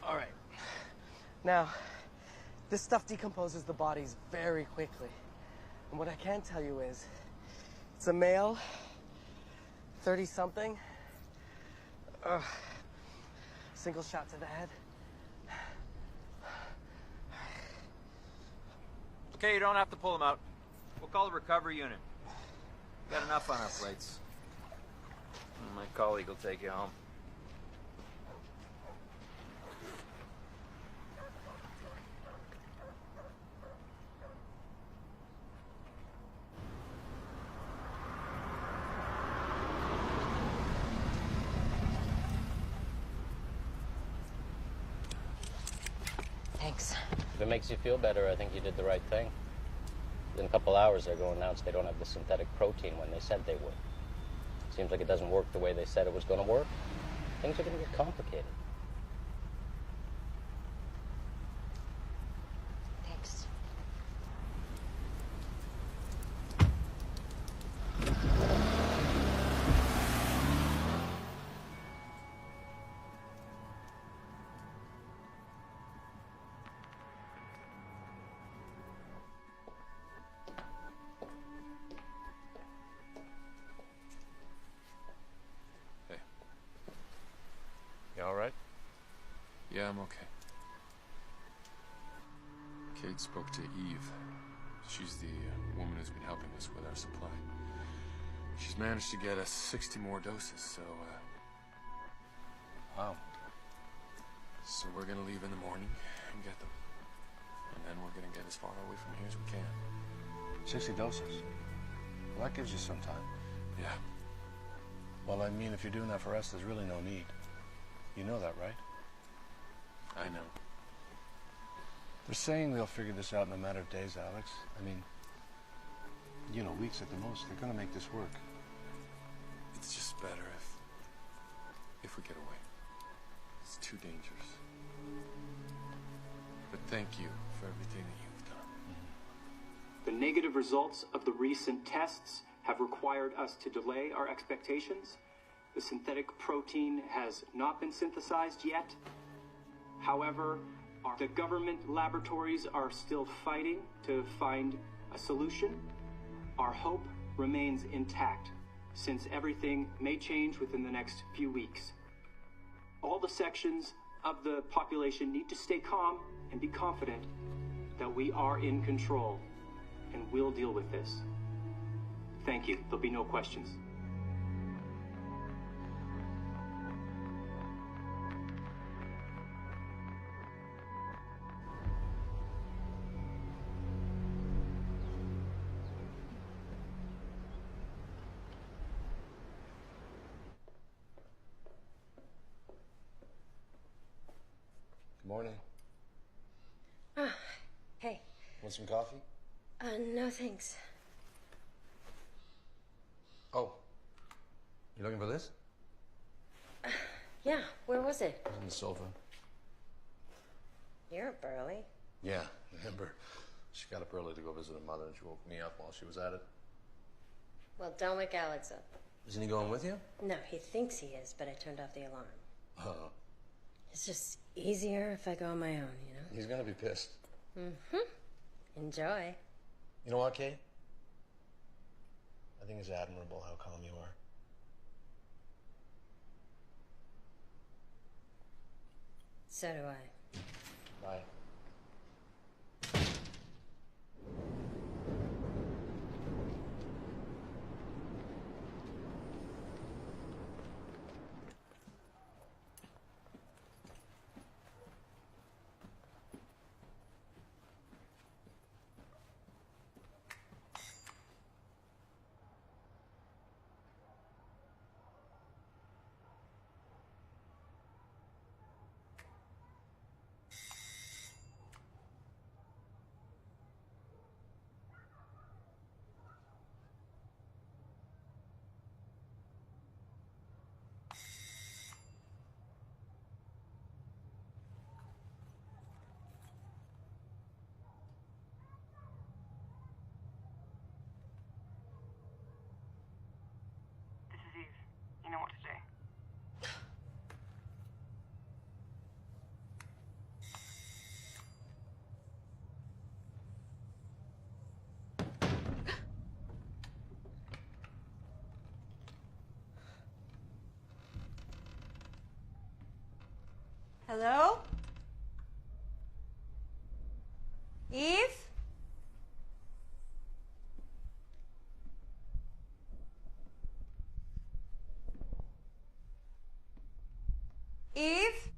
P: All right. Now, this stuff decomposes the bodies very quickly. And what I can tell you is, it's a male, 30-something, single shot to the head.
Q: Okay, you don't have to pull him out. We'll call the recovery unit. Got enough on our plates. My colleague will take you home.
B: Thanks.
N: If it makes you feel better, I think you did the right thing. In a couple hours, they're going to announce they don't have the synthetic protein when they said they would. Seems like it doesn't work the way they said it was going to work. Things are going to get complicated.
B: Thanks.
K: You all right?
D: Yeah, I'm okay. Kate spoke to Eve. She's the woman who's been helping us with our supply. She's managed to get us 60 more doses, so,
K: Wow.
D: So we're gonna leave in the morning and get them. And then we're gonna get as far away from here as we can.
K: 60 doses. Well, that gives you some time.
D: Yeah.
K: Well, I mean, if you're doing that for us, there's really no need. You know that, right?
D: I know.
K: They're saying they'll figure this out in a matter of days, Alex. I mean, you know, weeks at the most. They're gonna make this work.
D: It's just better if we get away. It's too dangerous. But thank you for everything that you've done.
E: The negative results of the recent tests have required us to delay our expectations. The synthetic protein has not been synthesized yet. However, the government laboratories are still fighting to find a solution. Our hope remains intact, since everything may change within the next few weeks. All the sections of the population need to stay calm and be confident that we are in control and we'll deal with this. Thank you. There'll be no questions.
K: Good morning.
B: Oh, hey.
K: Want some coffee?
B: No thanks.
K: Oh. You looking for this?
B: Yeah, where was it?
K: It was on the sofa.
B: You're up early.
K: Yeah, Amber. She got up early to go visit her mother, and she woke me up while she was at it.
B: Well, don't wake Alex up.
K: Isn't he going with you?
B: No, he thinks he is, but I turned off the alarm.
K: Oh.
B: It's just easier if I go on my own, you know?
K: He's gonna be pissed.
B: Mm-hmm. Enjoy.
K: You know what, Kate? I think it's admirable how calm you are.
B: So do I.
K: Bye.
F: This is Eve. You know what to do.
L: Hello? Eve? Eve?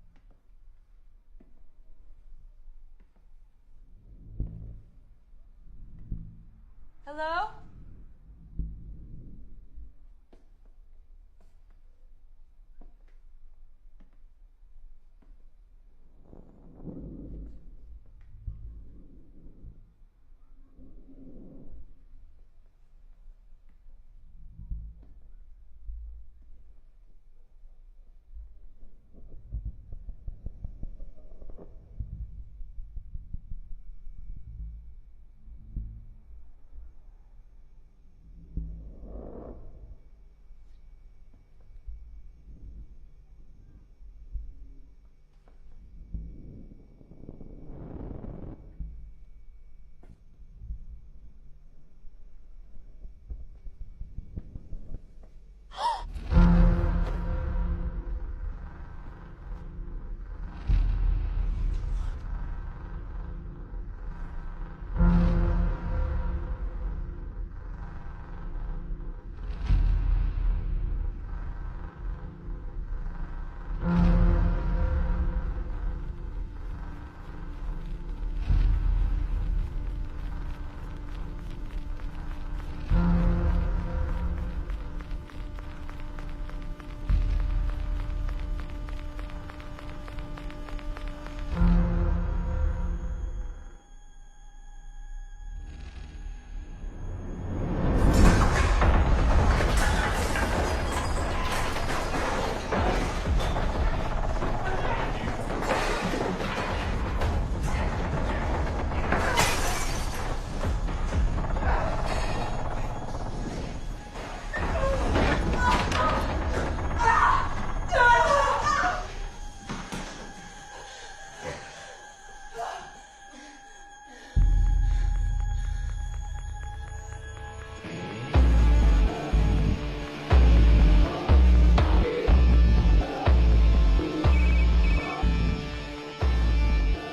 L: Hello?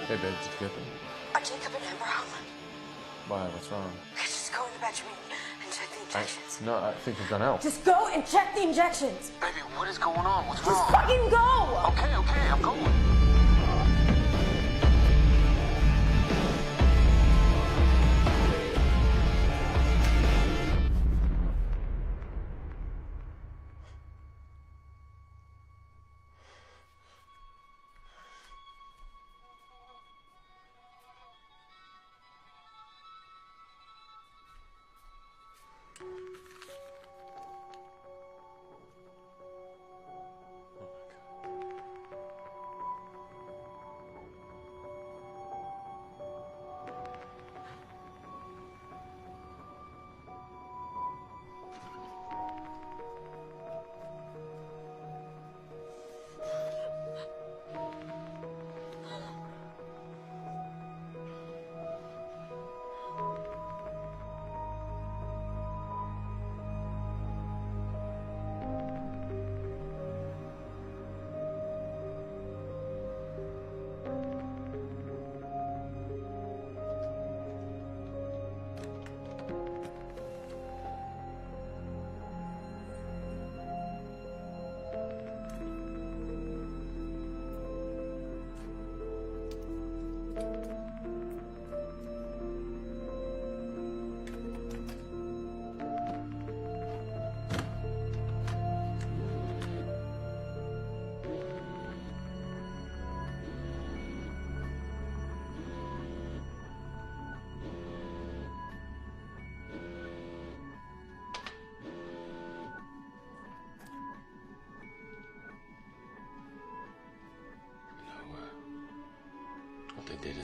K: Hey, babe, did you get them?
B: Are Jacob and Amber home?
K: Why? What's wrong?
B: Just go in the bedroom and check the injections.
K: No, I think they've gone out.
B: Just go and check the injections.
K: Baby, what is going on? What's
B: Just fucking go!
K: Okay, I'm going.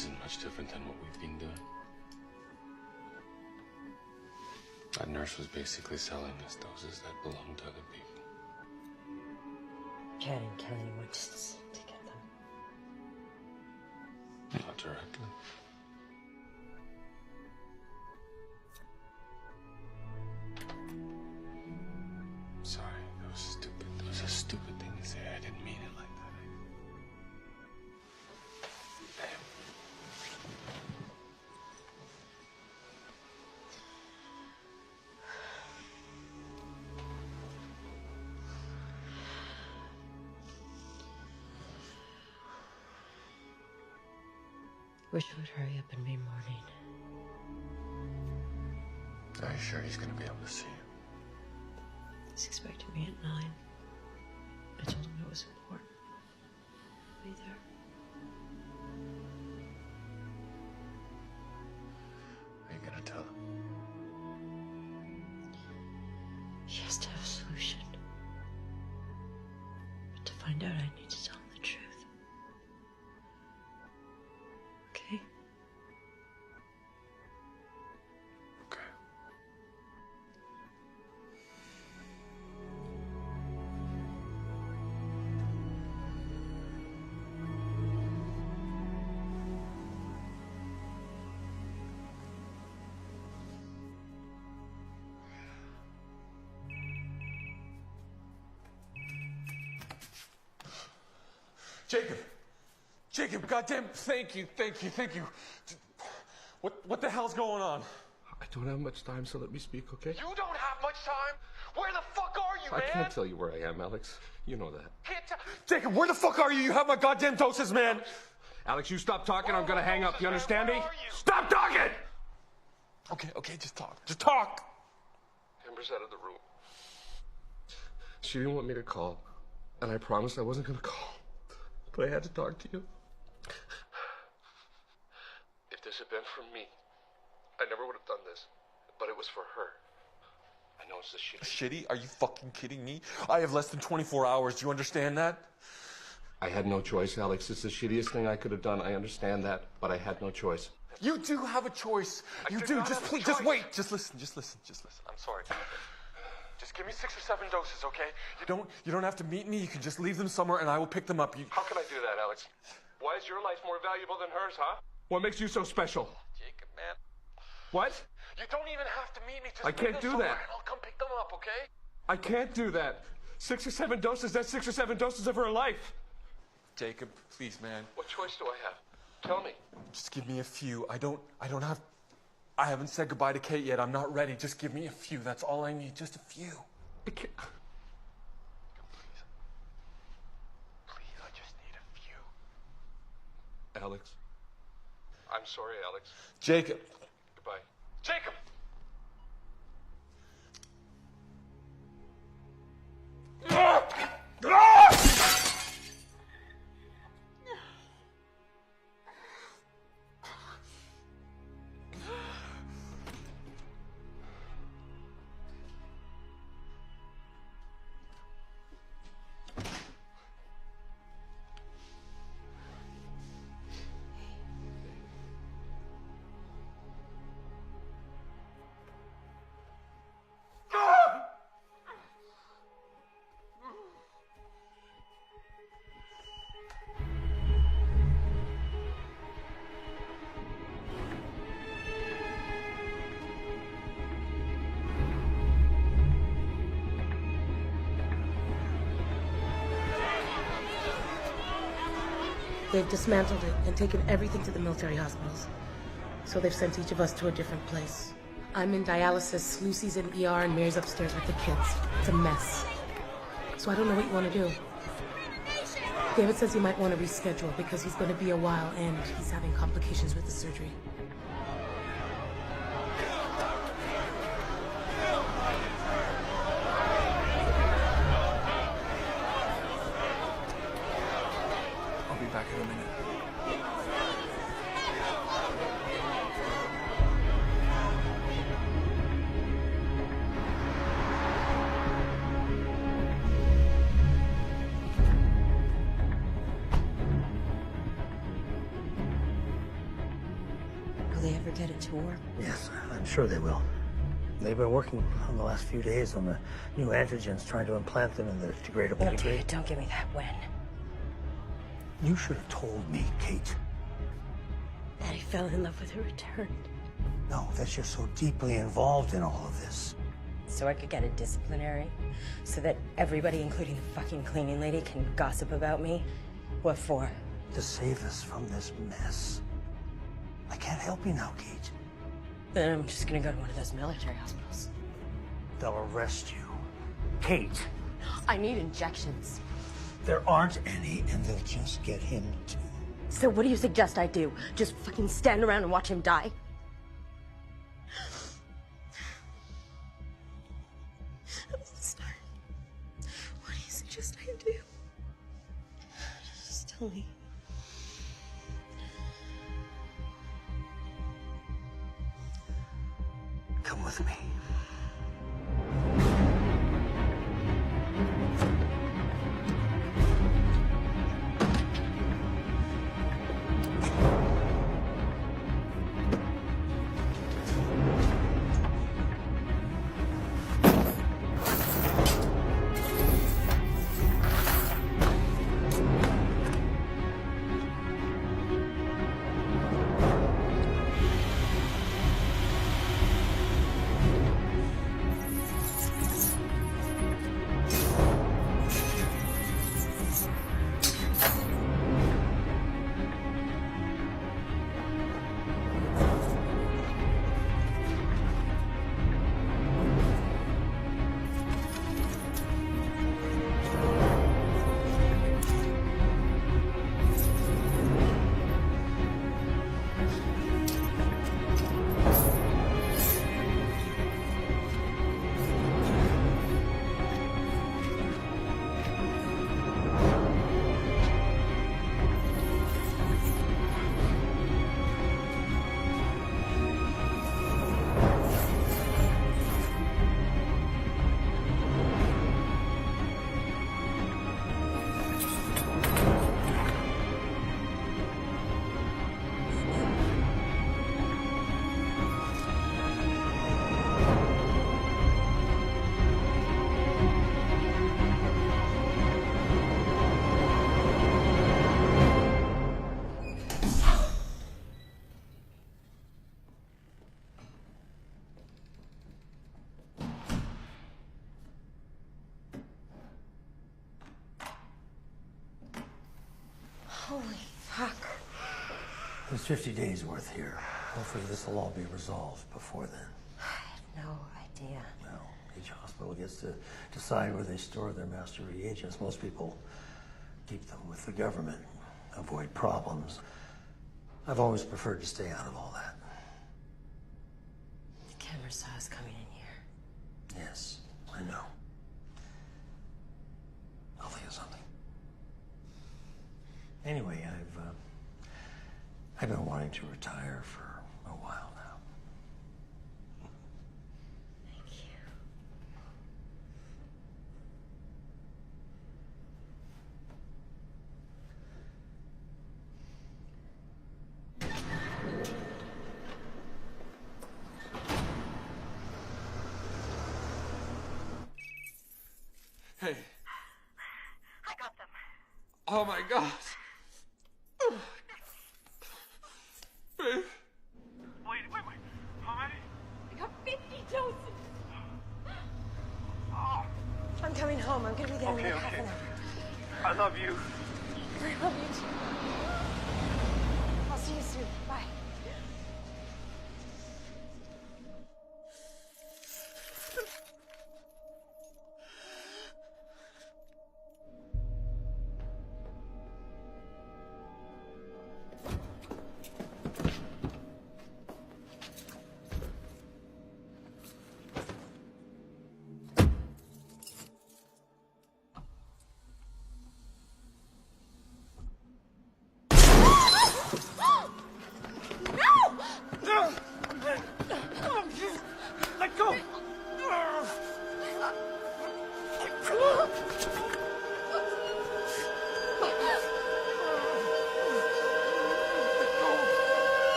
D: isn't much different than what we've been doing. That nurse was basically selling us doses that belonged to other people.
C: Ken and Kelly were just to get them.
D: Not directly. Sorry, that was stupid. That was a stupid thing to say. I didn't mean it like that. Damn.
C: Wish it would hurry up and be morning.
D: Are you sure he's gonna be able to see you?
C: He's expecting me at 9. I told him it was important. Be there.
D: Are you gonna tell him?
C: He has to have a solution. But to find out, I need to tell him the truth. Okay?
D: Okay.
T: Jacob! Jacob, goddamn, thank you. What the hell's going on?
O: I don't have much time, so let me speak, okay?
T: You don't have much time? Where the fuck are you, man?
O: I can't tell you where I am, Alex. You know that.
T: Can't tell. Jacob, where the fuck are you? You have my goddamn doses, man. Alex, you stop talking, I'm gonna hang up. You understand me? Stop talking! Okay, just talk. Just talk!
O: Amber's out of the room. She didn't want me to call, and I promised I wasn't gonna call. But I had to talk to you. If this had been for me, I never would have done this. But it was for her. I know it's the shit.
T: Shitty? Are you fucking kidding me? I have less than 24 hours. Do you understand that?
O: I had no choice, Alex. It's the shittiest thing I could have done. I understand that, but I had no choice.
T: You do have a choice. You do. Just please, just wait. Just listen. I'm sorry. Just give me 6 or 7 doses, okay? You don't have to meet me. You can just leave them somewhere and I will pick them up.
O: How can I do that, Alex? Why is your life more valuable than hers, huh? What makes you so special?
T: Jacob, man.
O: What?
T: You don't even have to meet me. Just
O: I can't
T: leave them
O: do
T: somewhere
O: that.
T: And I'll come pick them up, okay?
O: I can't do that. 6 or 7 doses, that's 6 or 7 doses of her life.
T: Jacob, please, man.
O: What choice do I have? Tell me.
T: Just give me a few. I haven't said goodbye to Kate yet. I'm not ready. Just give me a few. That's all I need. Just a few.
O: I can't.
T: Please, I just need a few.
O: Alex. I'm sorry, Alex.
T: Jacob.
O: Goodbye.
T: Jacob!
R: They've dismantled it and taken everything to the military hospitals. So they've sent each of us to a different place. I'm in dialysis, Lucy's in ER, and Mary's upstairs with the kids. It's a mess. So I don't know what you want to do. David says he might want to reschedule because he's going to be a while and he's having complications with the surgery.
A: I'll be back in a minute.
R: get it to work?
I: Yes, I'm sure they will. They've been working on the last few days on the new antigens, trying to implant them in the degradable
R: No, David, don't give me that when.
I: You should have told me, Kate.
R: Daddy fell in love with her return.
I: No, that you're so deeply involved in all of this.
R: So I could get a disciplinary? So that everybody, including the fucking cleaning lady, can gossip about me? What for?
I: To save us from this mess. I can't help you now, Kate.
R: Then I'm just gonna go to one of those military hospitals.
I: They'll arrest you. Kate!
R: I need injections.
I: There aren't any, and they'll just get him too.
R: So what do you suggest I do? Just fucking stand around and watch him die? Start. What do you suggest I do? Just tell me.
I: Come with me.
R: Holy fuck.
I: There's 50 days worth here. Hopefully this will all be resolved before then.
R: I have no idea.
I: Well, each hospital gets to decide where they store their master reagents. Most people keep them with the government, avoid problems. I've always preferred to stay out of all that.
R: The camera saw us coming in here.
I: Yes, I know. I'll think of something. Anyway, I've been wanting to retire for a while now.
R: Thank you.
O: Hey.
F: I got them.
O: Oh my God. Babe.
F: Wait. How many?
R: I got 50 doses.
F: Oh.
R: I'm coming home. I'm gonna be there in like half an hour.
F: I love you.
R: I love you too. I'll see you soon. Bye.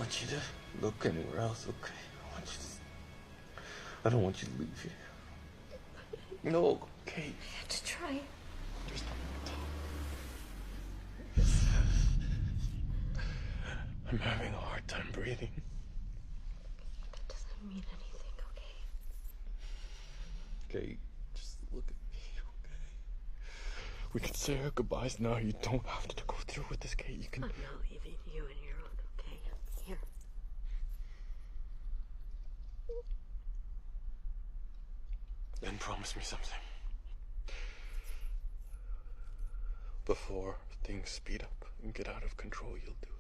O: want you to look anywhere else, okay? I don't want you to leave here. No, Kate.
L: I have to try.
O: I'm having a hard time breathing.
L: That doesn't mean anything, okay?
O: Kate, just look at me, okay? We can say our goodbyes now. You don't have to go through with this, Kate. You can...
L: I'm not leaving you on your own, okay? Here.
O: Then promise me something. Before things speed up and get out of control, you'll do it.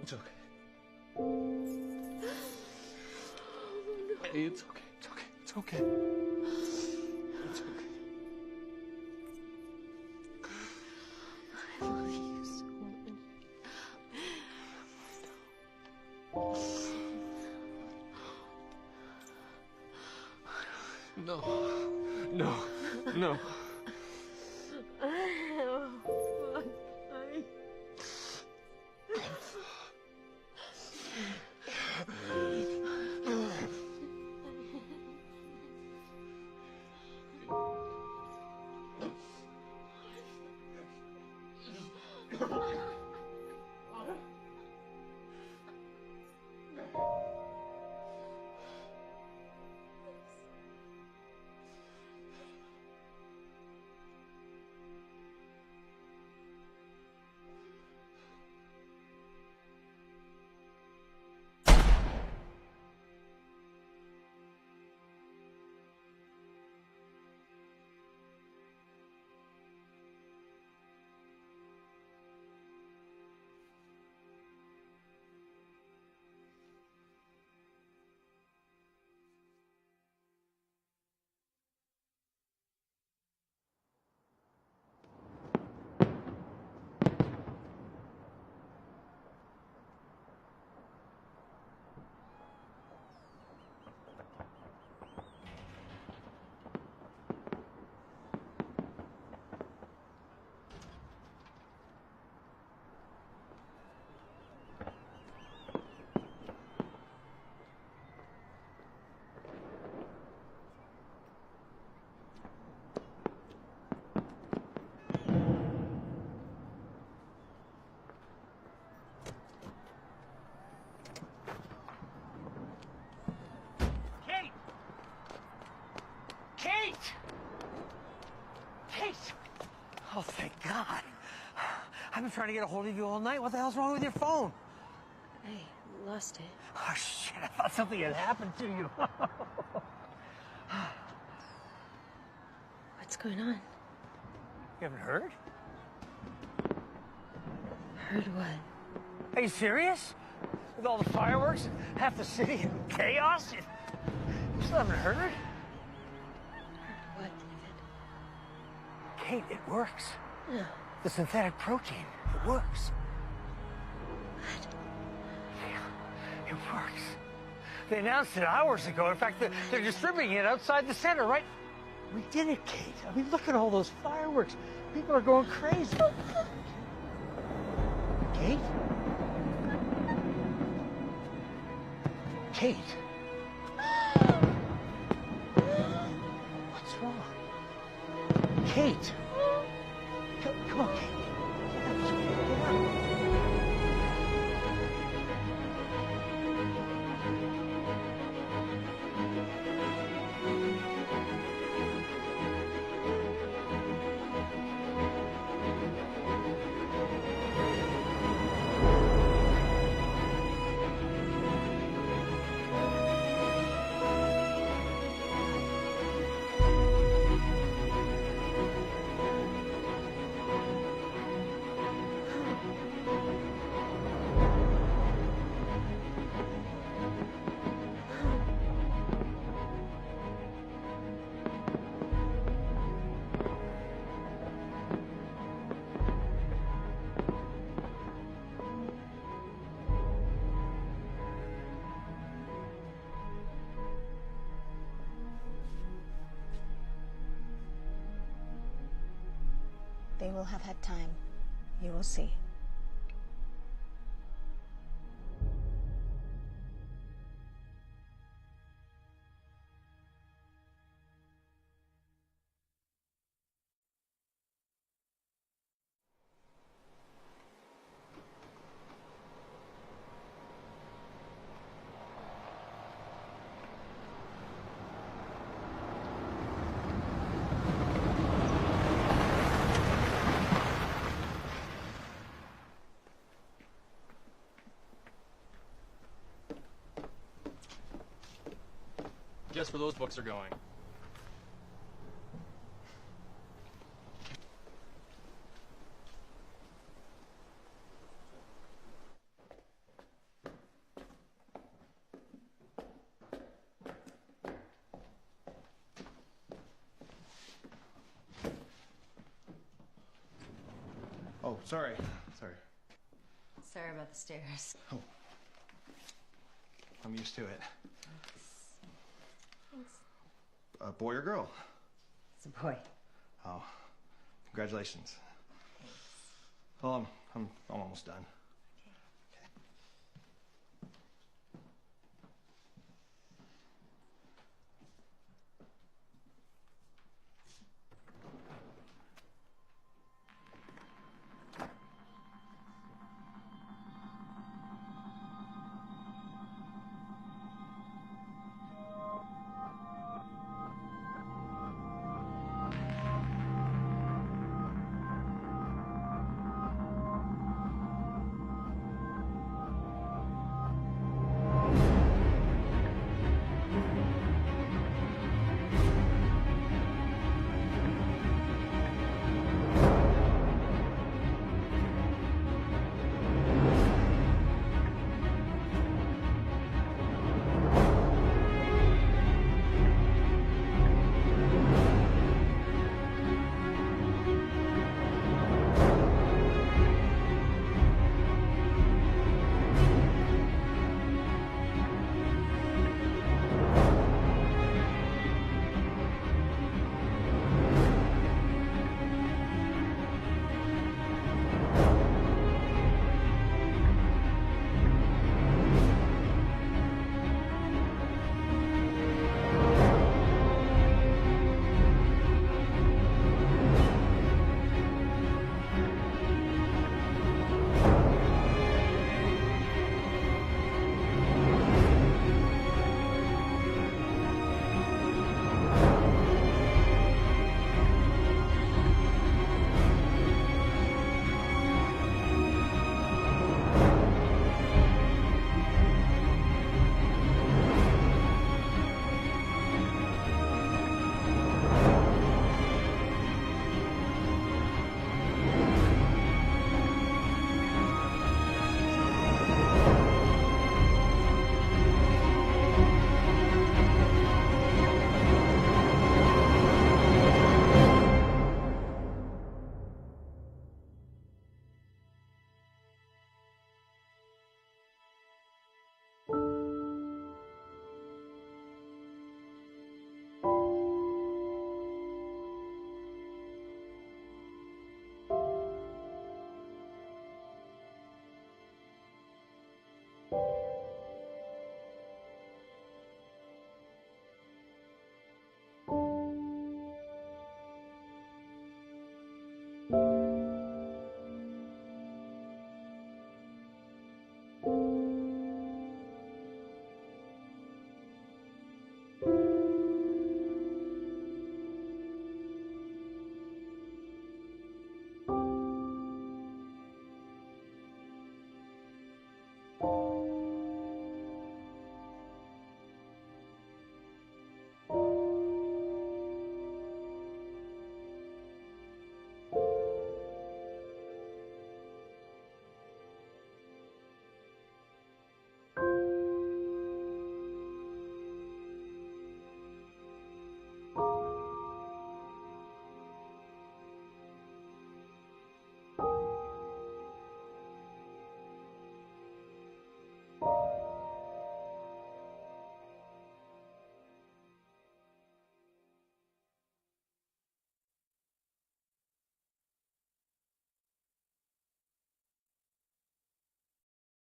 O: It's okay. Hey, it's okay. It's okay. It's okay. It's okay.
L: I love you so much.
O: No. No. No.
I: Oh, thank God. I've been trying to get a hold of you all night. What the hell's wrong with your phone?
B: I lost it.
I: Oh, shit. I thought something had happened to you.
B: What's going on?
I: You haven't heard?
B: Heard what?
I: Are you serious? With all the fireworks and half the city in chaos? You still haven't heard?
B: What,
I: Kate, it works.
B: David? No.
I: The synthetic protein, it works.
B: What?
I: Yeah, it works. They announced it hours ago. In fact, they're distributing it outside the center, right? We did it, Kate. I mean, look at all those fireworks. People are going crazy. Kate? Kate? What's wrong? Kate? Come on, Kate. Get up.
L: They will have had time. You will see.
H: Guess where those books are going.
S: Oh, sorry. Sorry.
L: Sorry about the stairs.
S: Oh. I'm used to it.
L: Thanks.
S: A boy or girl?
L: It's a boy.
S: Oh, congratulations. Well, I'm almost done.